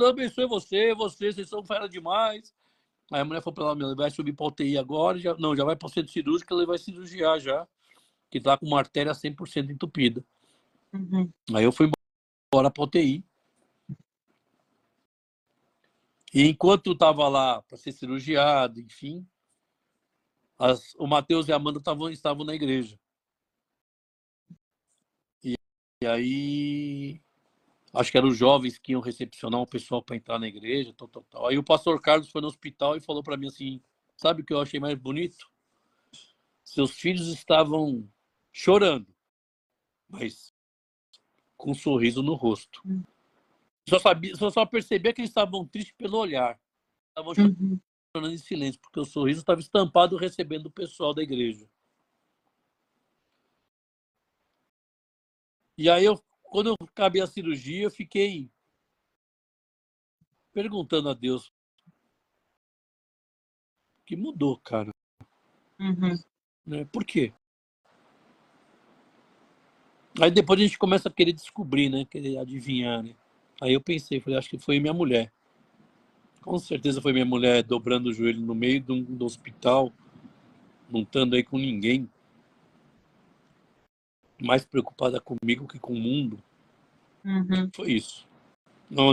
abençoe vocês são fera demais. Aí a mulher falou pra ela, ele vai subir pra UTI agora, já vai pro centro cirúrgico, ele vai cirurgiar já, que tá com uma artéria 100% entupida. Uhum. Aí eu fui embora pra UTI. E enquanto estava lá para ser cirurgiado, enfim, o Matheus e a Amanda estavam na igreja. E aí, acho que eram os jovens que iam recepcionar o pessoal para entrar na igreja, tal. Aí o pastor Carlos foi no hospital e falou para mim assim, sabe o que eu achei mais bonito? Seus filhos estavam chorando, mas com um sorriso no rosto. Só percebia que eles estavam tristes pelo olhar. Estavam Uhum. chorando em silêncio, porque o sorriso estava estampado recebendo o pessoal da igreja. E aí, quando eu acabei a cirurgia, eu fiquei perguntando a Deus o que mudou, cara. Uhum. Né? Por quê? Aí depois a gente começa a querer descobrir, né? Querer adivinhar, né? Aí eu pensei, falei, acho que foi minha mulher. Com certeza foi minha mulher dobrando o joelho no meio do hospital, não estando aí com ninguém, mais preocupada comigo que com o mundo. Uhum. Foi isso. Não,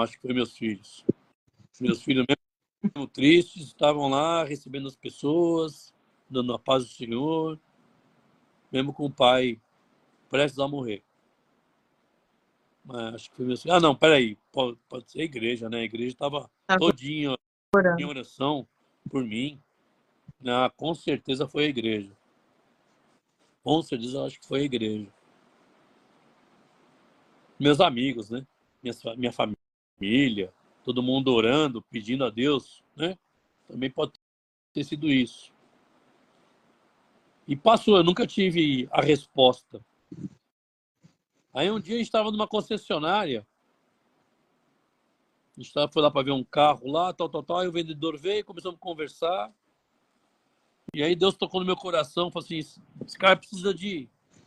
acho que foi meus filhos. Meus filhos mesmo tristes, estavam lá recebendo as pessoas, dando a paz do Senhor, mesmo com o pai prestes a morrer. Mas acho que foi assim. Ah, não, peraí. Pode ser a igreja, né? A igreja estava Tá todinha em orando. oração por mim. Ah, com certeza foi a igreja. Com certeza eu acho que foi a igreja. Meus amigos, né? Minha família, todo mundo orando, pedindo a Deus, né? Também pode ter sido isso. E passou, eu nunca tive a resposta. Aí um dia a gente estava numa concessionária, a gente foi lá para ver um carro lá, tal, aí o vendedor veio, começamos a conversar, e aí Deus tocou no meu coração, falou assim, esse cara precisa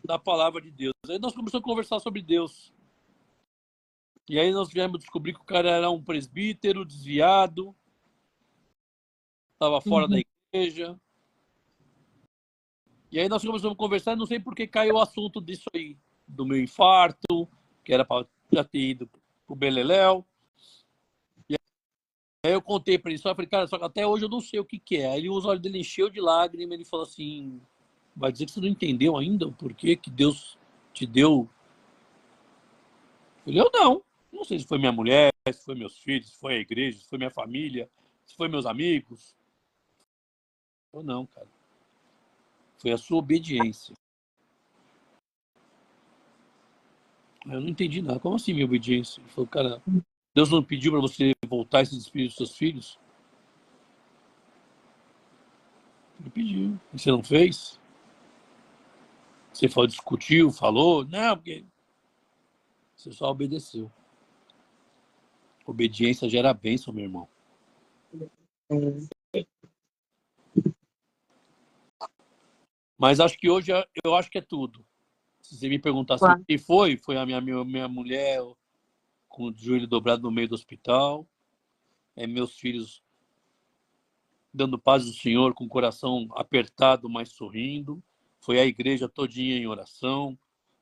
da palavra de Deus. Aí nós começamos a conversar sobre Deus. E aí nós viemos descobrir que o cara era um presbítero, desviado, estava fora da igreja. E aí nós começamos a conversar, não sei por que caiu o assunto disso aí, do meu infarto, que era para já ter ido pro Beleléu. E aí eu contei para ele, só falei, cara, só que até hoje eu não sei o que é. Aí os olhos dele encheu de lágrimas, ele falou assim, vai dizer que você não entendeu ainda o porquê que Deus te deu? Eu falei, eu não sei se foi minha mulher, se foi meus filhos, se foi a igreja, se foi minha família, se foi meus amigos. Eu não, cara. Foi a sua obediência. Eu não entendi nada. Como assim minha obediência? Ele falou, cara, Deus não pediu para você voltar esse espírito dos seus filhos? Ele pediu. E você não fez? Você falou, discutiu, falou? Não, porque você só obedeceu. Obediência gera bênção, meu irmão. Mas acho que hoje eu acho que é tudo. Se você me perguntar assim, quem foi a minha mulher com o joelho dobrado no meio do hospital, meus filhos dando paz ao Senhor com o coração apertado, mas sorrindo, foi a igreja todinha em oração,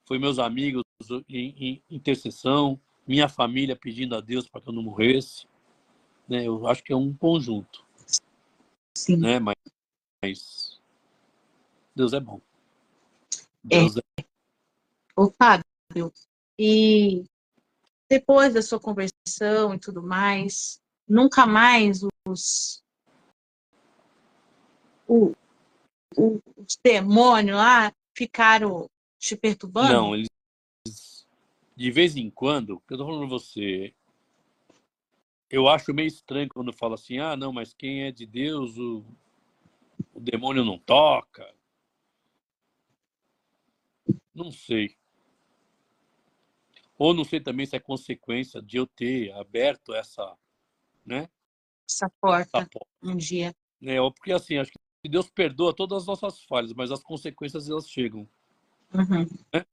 foi meus amigos em intercessão, minha família pedindo a Deus para que eu não morresse, né? Eu acho que é um conjunto. Sim. Né? Mas Deus é bom. Deus é. Ô, Fábio, e depois da sua conversão e tudo mais, nunca mais os demônios lá ficaram te perturbando? Não, eles de vez em quando, eu tô falando pra você, eu acho meio estranho quando fala assim, não, mas quem é de Deus, o demônio não toca. Não sei. Ou não sei também se é consequência de eu ter aberto essa, né? Essa porta, um dia. Ou porque assim, acho que Deus perdoa todas as nossas falhas, mas as consequências elas chegam. Né?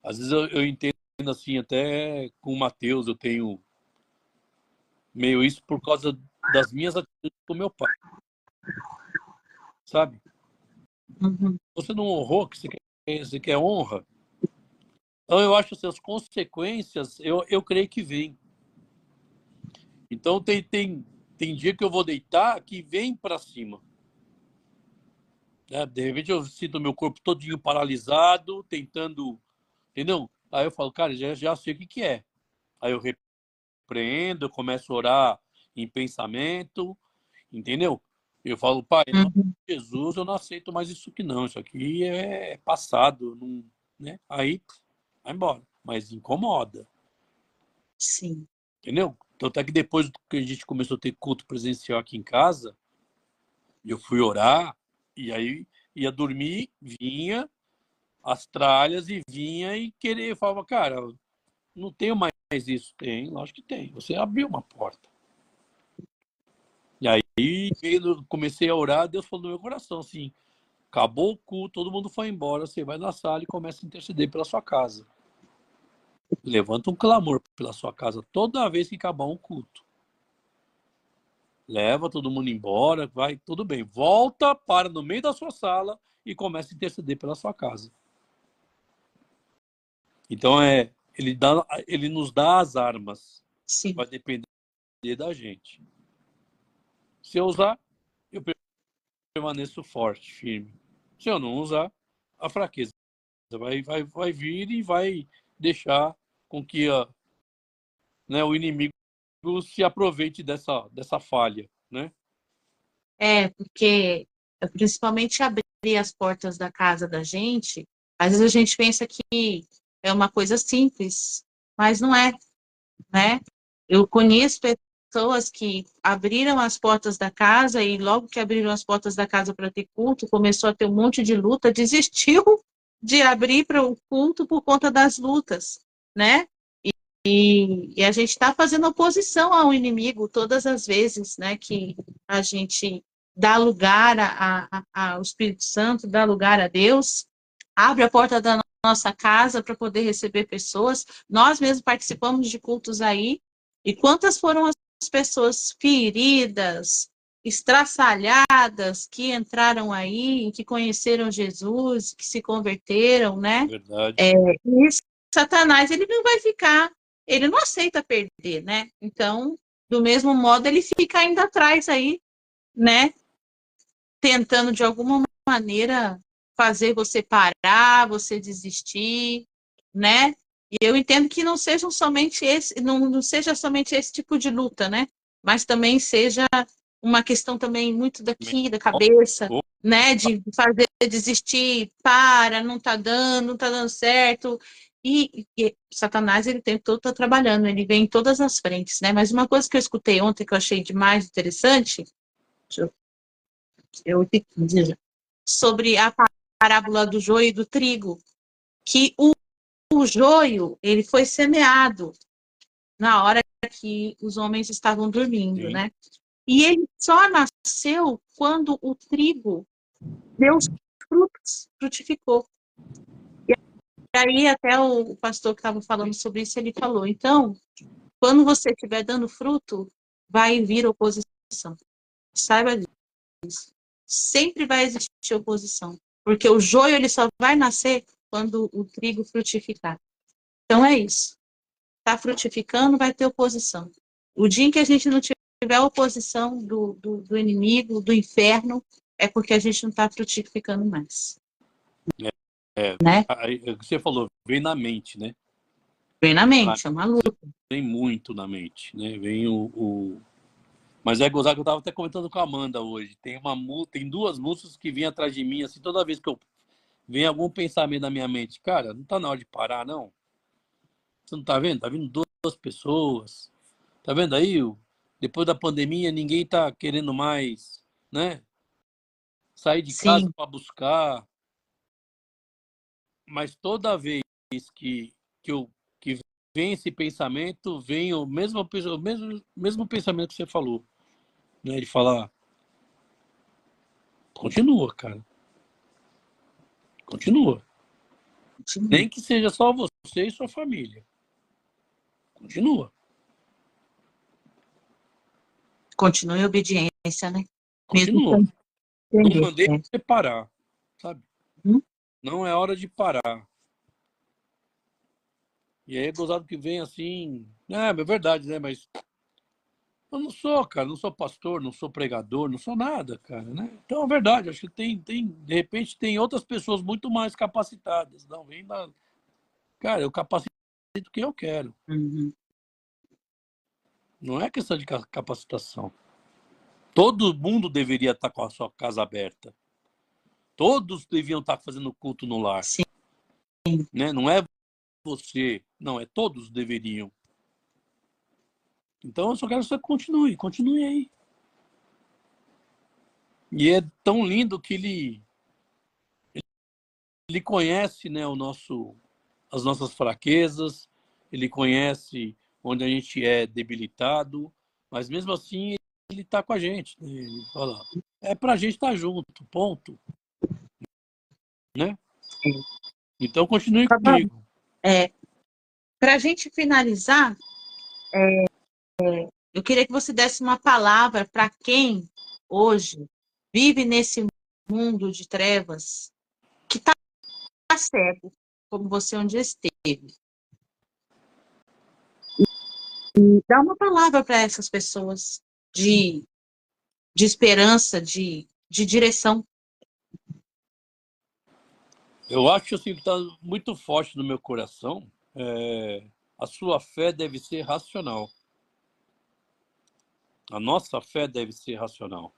Às vezes eu entendo assim, até com o Mateus, eu tenho meio isso por causa das minhas atitudes com meu pai. Sabe? Você não honrou, que você quer honra. Então eu acho que as consequências, eu creio que vem. Então tem dia que eu vou deitar que vem para cima. Né? De repente eu sinto meu corpo todinho paralisado, tentando, entendeu? Aí eu falo, cara, já sei o que é. Aí eu repreendo, eu começo a orar em pensamento, entendeu? Eu falo, pai, em nome de Jesus, eu não aceito mais isso aqui não. Isso aqui é passado, não, né? Aí vai embora. Mas incomoda. Sim. Entendeu? Então até que depois que a gente começou a ter culto presencial aqui em casa, eu fui orar, e aí ia dormir, vinha as tralhas e vinha e querer, eu falava, cara, não tenho mais isso. Tem, lógico que tem. Você abriu uma porta. E aí comecei a orar, Deus falou no meu coração assim, acabou o culto, todo mundo foi embora, você vai na sala e começa a interceder pela sua casa. Levanta um clamor pela sua casa toda vez que acabar um culto. Leva todo mundo embora, vai, tudo bem. Volta, para no meio da sua sala e começa a interceder pela sua casa. Então, ele nos dá as armas. Sim. Vai depender da gente. Se eu usar, eu permaneço forte, firme. Se eu não usar, a fraqueza vai vir e vai deixar com que o inimigo se aproveite dessa falha, né? Porque principalmente abrir as portas da casa da gente, às vezes a gente pensa que é uma coisa simples, mas não é, né? Eu conheço pessoas que abriram as portas da casa e logo que abriram as portas da casa para ter culto, começou a ter um monte de luta, desistiu de abrir para o culto por conta das lutas, né? E a gente está fazendo oposição ao inimigo todas as vezes, né, que a gente dá lugar ao Espírito Santo, dá lugar a Deus, abre a porta da nossa casa para poder receber pessoas. Nós mesmos participamos de cultos aí, e quantas foram as pessoas feridas, estraçalhadas, que entraram aí, que conheceram Jesus, que se converteram, né? Verdade. E Satanás, ele não vai ficar, ele não aceita perder, né? Então, do mesmo modo, ele fica ainda atrás aí, né? Tentando, de alguma maneira, fazer você parar, você desistir, né? E eu entendo que não seja somente esse, não seja somente esse tipo de luta, né? Mas também seja uma questão também muito daqui, da cabeça, Oh, né? De fazer desistir, para, não tá dando certo. E Satanás, ele tem todo, tá trabalhando, ele vem em todas as frentes, né? Mas uma coisa que eu escutei ontem que eu achei demais interessante, eu sobre a parábola do joio e do trigo, que o joio, ele foi semeado na hora que os homens estavam dormindo, sim. né? E ele só nasceu quando o trigo deu os frutos, frutificou. E aí até o pastor que estava falando sobre isso, ele falou, então, quando você estiver dando fruto, vai vir oposição. Saiba disso. Sempre vai existir oposição. Porque o joio, ele só vai nascer quando o trigo frutificar. Então é isso. Está frutificando, vai ter oposição. O dia em que a gente não tiver oposição do inimigo, do inferno, é porque a gente não está frutificando mais. É, Né? o que você falou, vem na mente, né? Vem na mente, é uma luta. Vem muito na mente, né? Vem Mas é gozar que eu tava até comentando com a Amanda hoje. Tem duas músicas que vêm atrás de mim, assim, toda vez que eu vem algum pensamento na minha mente. Cara, não tá na hora de parar, não? Você não tá vendo? Tá vindo duas pessoas. Tá vendo aí? Depois da pandemia, ninguém tá querendo mais, né? Sair de casa Sim, para buscar. Mas toda vez que, eu, que vem esse pensamento, vem o mesmo pensamento que você falou, né? De falar, continua, cara. Continua. continue. Nem que seja só você e sua família. Continua. Continue em obediência, né? Mesmo Continua. sem Não entender. mandei você parar, sabe? Hum? Não é hora de parar. E aí é gozado que vem assim. É verdade, né? Mas eu não sou, cara, não sou pastor, não sou pregador, não sou nada, cara, né? Então é verdade, acho que de repente tem outras pessoas muito mais capacitadas. Não, vem da. Cara, eu capacito o que eu quero. Uhum. Não é questão de capacitação. Todo mundo deveria estar com a sua casa aberta. Todos deviam estar fazendo culto no lar. Sim. Né? Não é você, não, é todos deveriam. Então eu só quero que você continue aí. E é tão lindo que ele conhece, né, as nossas fraquezas, ele conhece onde a gente é debilitado, mas mesmo assim ele está com a gente. Né? Ele fala, é para a gente estar junto, ponto. Né? Então continue Tá bom. comigo. Para a gente finalizar, eu queria que você desse uma palavra para quem hoje vive nesse mundo de trevas, que está cego, como você um dia esteve. Dá uma palavra para essas pessoas de esperança, de direção. Eu acho assim, que está muito forte no meu coração. A sua fé deve ser racional. A nossa fé deve ser racional.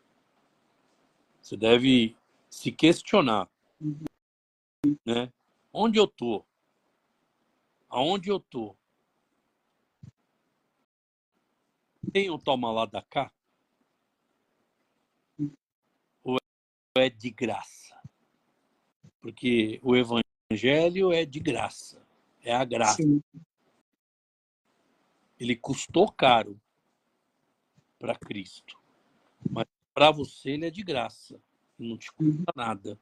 Você deve se questionar, né? Onde eu tô? Aonde eu tô? tem um toma lá da cá? Ou é de graça? Porque o evangelho é de graça. É a graça. Sim. Ele custou caro para Cristo. Mas para você ele é de graça. Não te custa nada.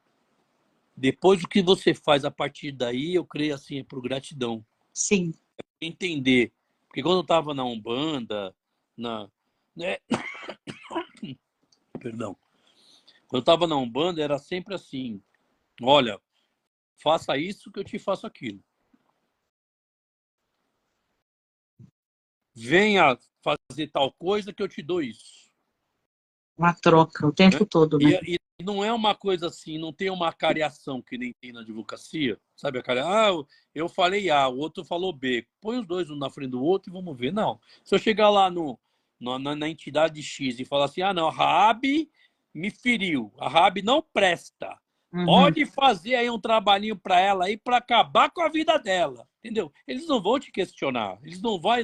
Depois o que você faz a partir daí, eu creio assim, é por gratidão. Sim. É por entender. Porque quando eu estava na Umbanda, né? Perdão. Quando eu estava na Umbanda, era sempre assim: olha, faça isso que eu te faço aquilo. Venha fazer tal coisa que eu te dou isso. Uma troca o tempo todo, né? E não é uma coisa assim, não tem uma cariação que nem tem na advocacia, sabe? A cara, eu falei A, o outro falou B. Põe os dois um na frente do outro e vamos ver. Não. Se eu chegar lá na entidade X e falar assim, não, a Raab me feriu, a Raab não presta. Pode fazer aí um trabalhinho para ela aí para acabar com a vida dela, entendeu? Eles não vão te questionar. Eles não vai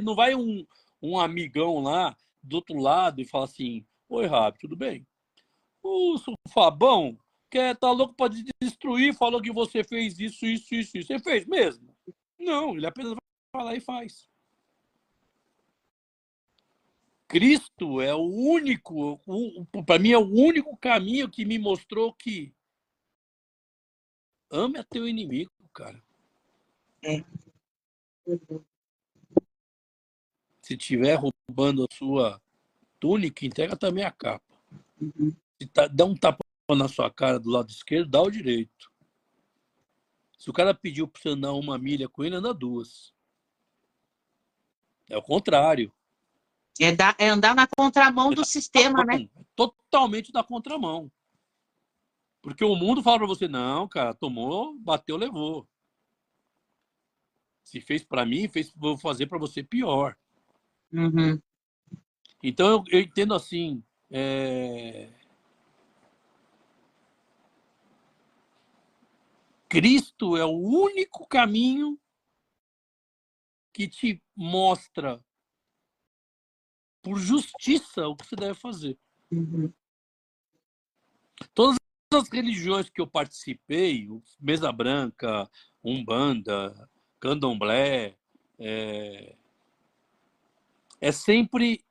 um amigão lá do outro lado e falar assim, oi, Raab, tudo bem? O Fabão tá louco para te destruir, falou que você fez isso. Você fez mesmo? Não, ele apenas vai lá e faz. Cristo é o único, para mim é o único caminho que me mostrou que ame a teu inimigo, cara. É. Se tiver roubando a sua túnica, entrega também a capa. Se dá um tapa na sua cara do lado esquerdo, dá o direito. Se o cara pediu para você andar 1 milha com ele, anda 2. É o contrário. É andar na contramão do sistema, né? Totalmente na contramão. Porque o mundo fala para você, não, cara, tomou, bateu, levou. Se fez para mim, vou fazer para você pior. Então eu entendo assim, Cristo é o único caminho que te mostra por justiça o que você deve fazer. Todas as religiões que eu participei, Mesa Branca, Umbanda, Candomblé, é sempre,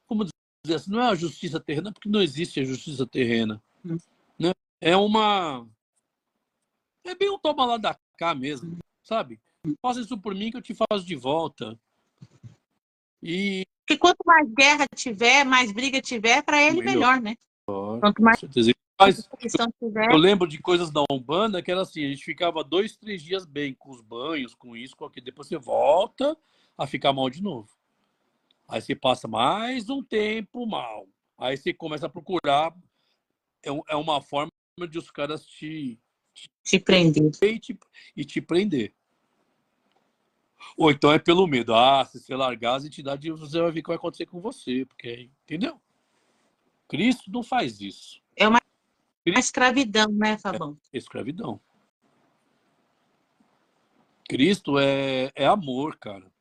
como dizer assim, não é a justiça terrena, porque não existe a justiça terrena. Né? É bem um toma lá da cá mesmo, sabe? Faça isso por mim que eu te faço de volta. E Porque quanto mais guerra tiver, mais briga tiver, para ele melhor, né? Quanto com mais certeza. Mas questão tiver. eu lembro de coisas da Umbanda que era assim, a gente ficava 2, 3 dias bem, com os banhos, com isso, com aquilo. Depois você volta a ficar mal de novo. Aí você passa mais um tempo mal. Aí você começa a procurar. É uma forma de os caras te prender. E te prender. Ou então é pelo medo. Se você largar as entidades, você vai ver o que vai acontecer com você. Porque, entendeu? Cristo não faz isso. É uma escravidão, né, Fabão? É escravidão. Cristo é amor, cara.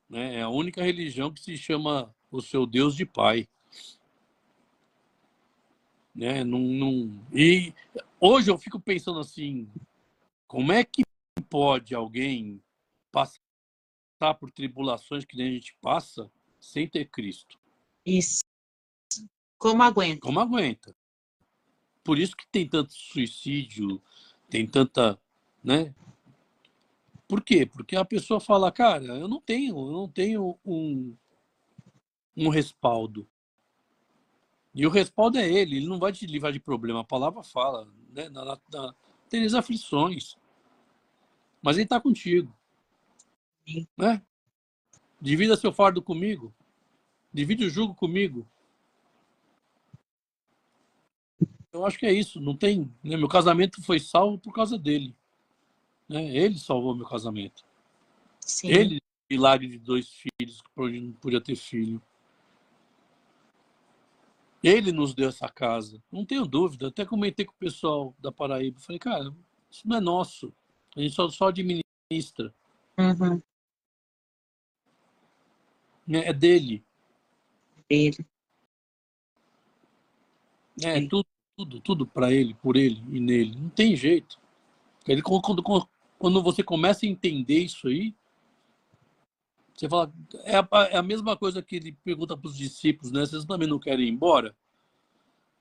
Né? É a única religião que se chama o seu Deus de Pai. Né? E hoje eu fico pensando assim, como é que pode alguém passar por tribulações que nem a gente passa sem ter Cristo? Isso. Como aguenta? Como aguenta? Por isso que tem tanto suicídio, tem tanta, né? Por quê? Porque a pessoa fala, cara, eu não tenho um respaldo. E o respaldo é ele não vai te livrar de problema. A palavra fala, né? Tem as aflições. Mas ele está contigo. Sim. Né? Divida seu fardo comigo. Divide o jugo comigo. Eu acho que é isso. Não tem. Né? Meu casamento foi salvo por causa dele. Né? Ele salvou meu casamento. Sim. Ele, milagre de 2 filhos, que não podia ter filho. Ele nos deu essa casa. Não tenho dúvida. Até comentei com o pessoal da Paraíba. Falei, cara, isso não é nosso. A gente só administra. né? É dele. Dele. É tudo para ele, por ele e nele. Não tem jeito. Ele, quando você começa a entender isso aí, você fala, é a mesma coisa que ele pergunta para os discípulos, né? Vocês também não querem ir embora?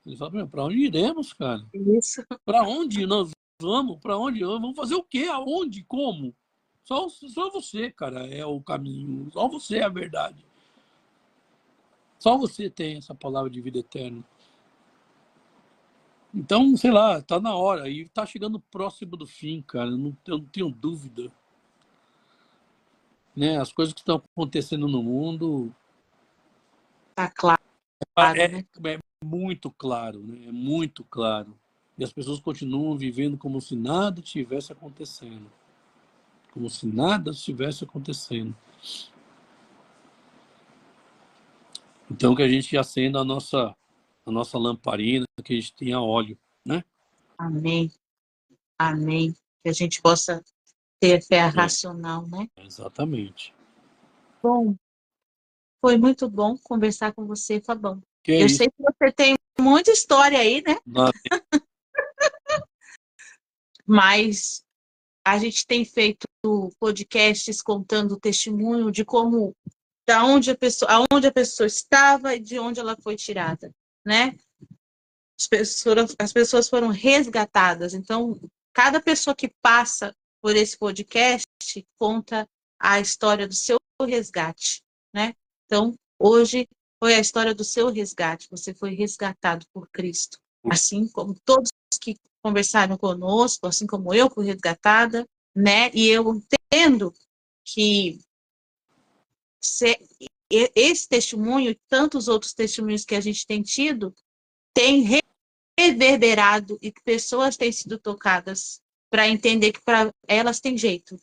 Ele fala, para onde iremos, cara? Isso. Para onde nós vamos? Para onde? Vamos fazer o quê? Aonde? Como? Só você, cara, é o caminho. Só você é a verdade. Só você tem essa palavra de vida eterna. Então, sei lá, tá na hora. E tá chegando próximo do fim, cara. Eu não tenho dúvida. Né? As coisas que estão acontecendo no mundo... Tá claro, né? É muito claro, né? É muito claro. E as pessoas continuam vivendo como se nada tivesse acontecendo. Como se nada estivesse acontecendo. Então, que a gente acenda a nossa lamparina, que a gente tenha óleo, né? Amém. Amém. Que a gente possa ter fé racional, né? Exatamente. Bom, foi muito bom conversar com você, Fabão. Que é Eu isso. sei que você tem muita história aí, né? Mas a gente tem feito podcasts contando o testemunho de como, aonde a pessoa estava e de onde ela foi tirada, né? As pessoas foram resgatadas. Então, cada pessoa que passa por esse podcast conta a história do seu resgate, né? Então, hoje foi a história do seu resgate. Você foi resgatado por Cristo. Assim como todos que conversaram conosco, assim como eu fui resgatada, né? E eu entendo que esse testemunho e tantos outros testemunhos que a gente tem tido tem reverberado e que pessoas têm sido tocadas para entender que para elas tem jeito,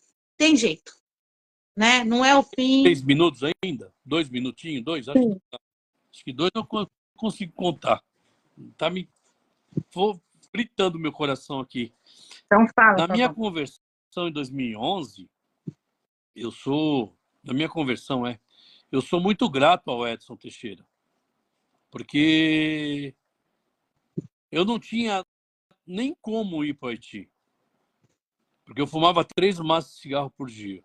né? Não é o fim. 3 minutos ainda? 2 minutinhos? 2? Acho que 2 eu consigo contar. Tá me fritando meu coração aqui. Então fala, Na minha bom. conversão em 2011, eu sou muito grato ao Edson Teixeira, porque eu não tinha nem como ir para o Haiti, porque eu fumava 3 maços de cigarro por dia.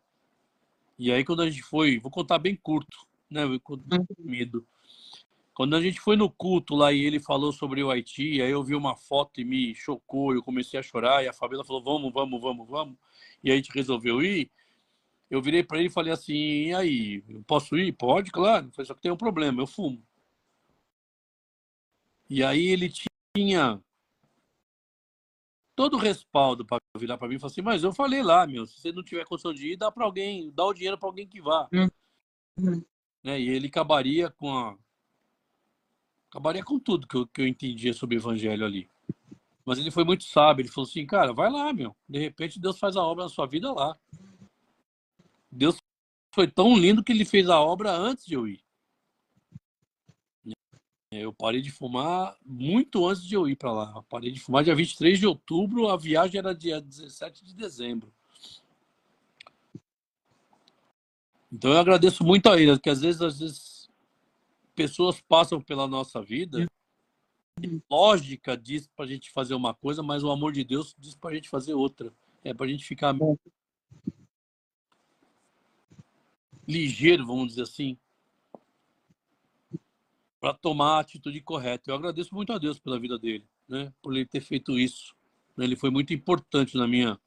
E aí quando a gente foi, vou contar bem curto, né? Com medo. Quando a gente foi no culto lá e ele falou sobre o Haiti, aí eu vi uma foto e me chocou, eu comecei a chorar, e a Fabiola falou, vamos. E aí a gente resolveu ir. Eu virei para ele e falei assim, e aí, eu posso ir? Pode, claro. Só que tem um problema, eu fumo. E aí ele tinha todo o respaldo para virar para mim e falar assim, mas eu falei lá, se você não tiver condição de ir, dá para alguém, dá o dinheiro para alguém que vá. Né? E ele acabaria com tudo que eu entendia sobre o evangelho ali. Mas ele foi muito sábio, ele falou assim, cara, vai lá, de repente Deus faz a obra na sua vida lá. Deus foi tão lindo que ele fez a obra antes de eu ir. Eu parei de fumar muito antes de eu ir para lá. Eu parei de fumar dia 23 de outubro, a viagem era dia 17 de dezembro. Então eu agradeço muito a ele, porque às vezes pessoas passam pela nossa vida, lógica diz para a gente fazer uma coisa, mas o amor de Deus diz para a gente fazer outra. É para a gente ficar ligeiro, vamos dizer assim, para tomar a atitude correta. Eu agradeço muito a Deus pela vida dele, né? Por ele ter feito isso. Ele foi muito importante na minha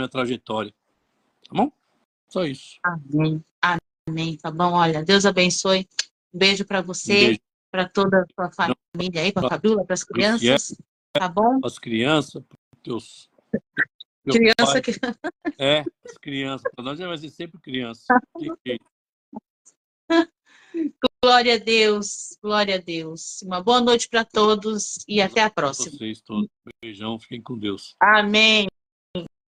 trajetória. Tá bom? Só isso. Amém. Tá bom? Olha, Deus abençoe. Um beijo para você, para toda a sua família aí, para a Fabiola, para as crianças. Tá bom? As crianças, teus criança que... as crianças. Para nós vai ser sempre criança. Glória a Deus, glória a Deus. Uma boa noite para todos e até a próxima. Vocês todos. Beijão, fiquem com Deus. Amém.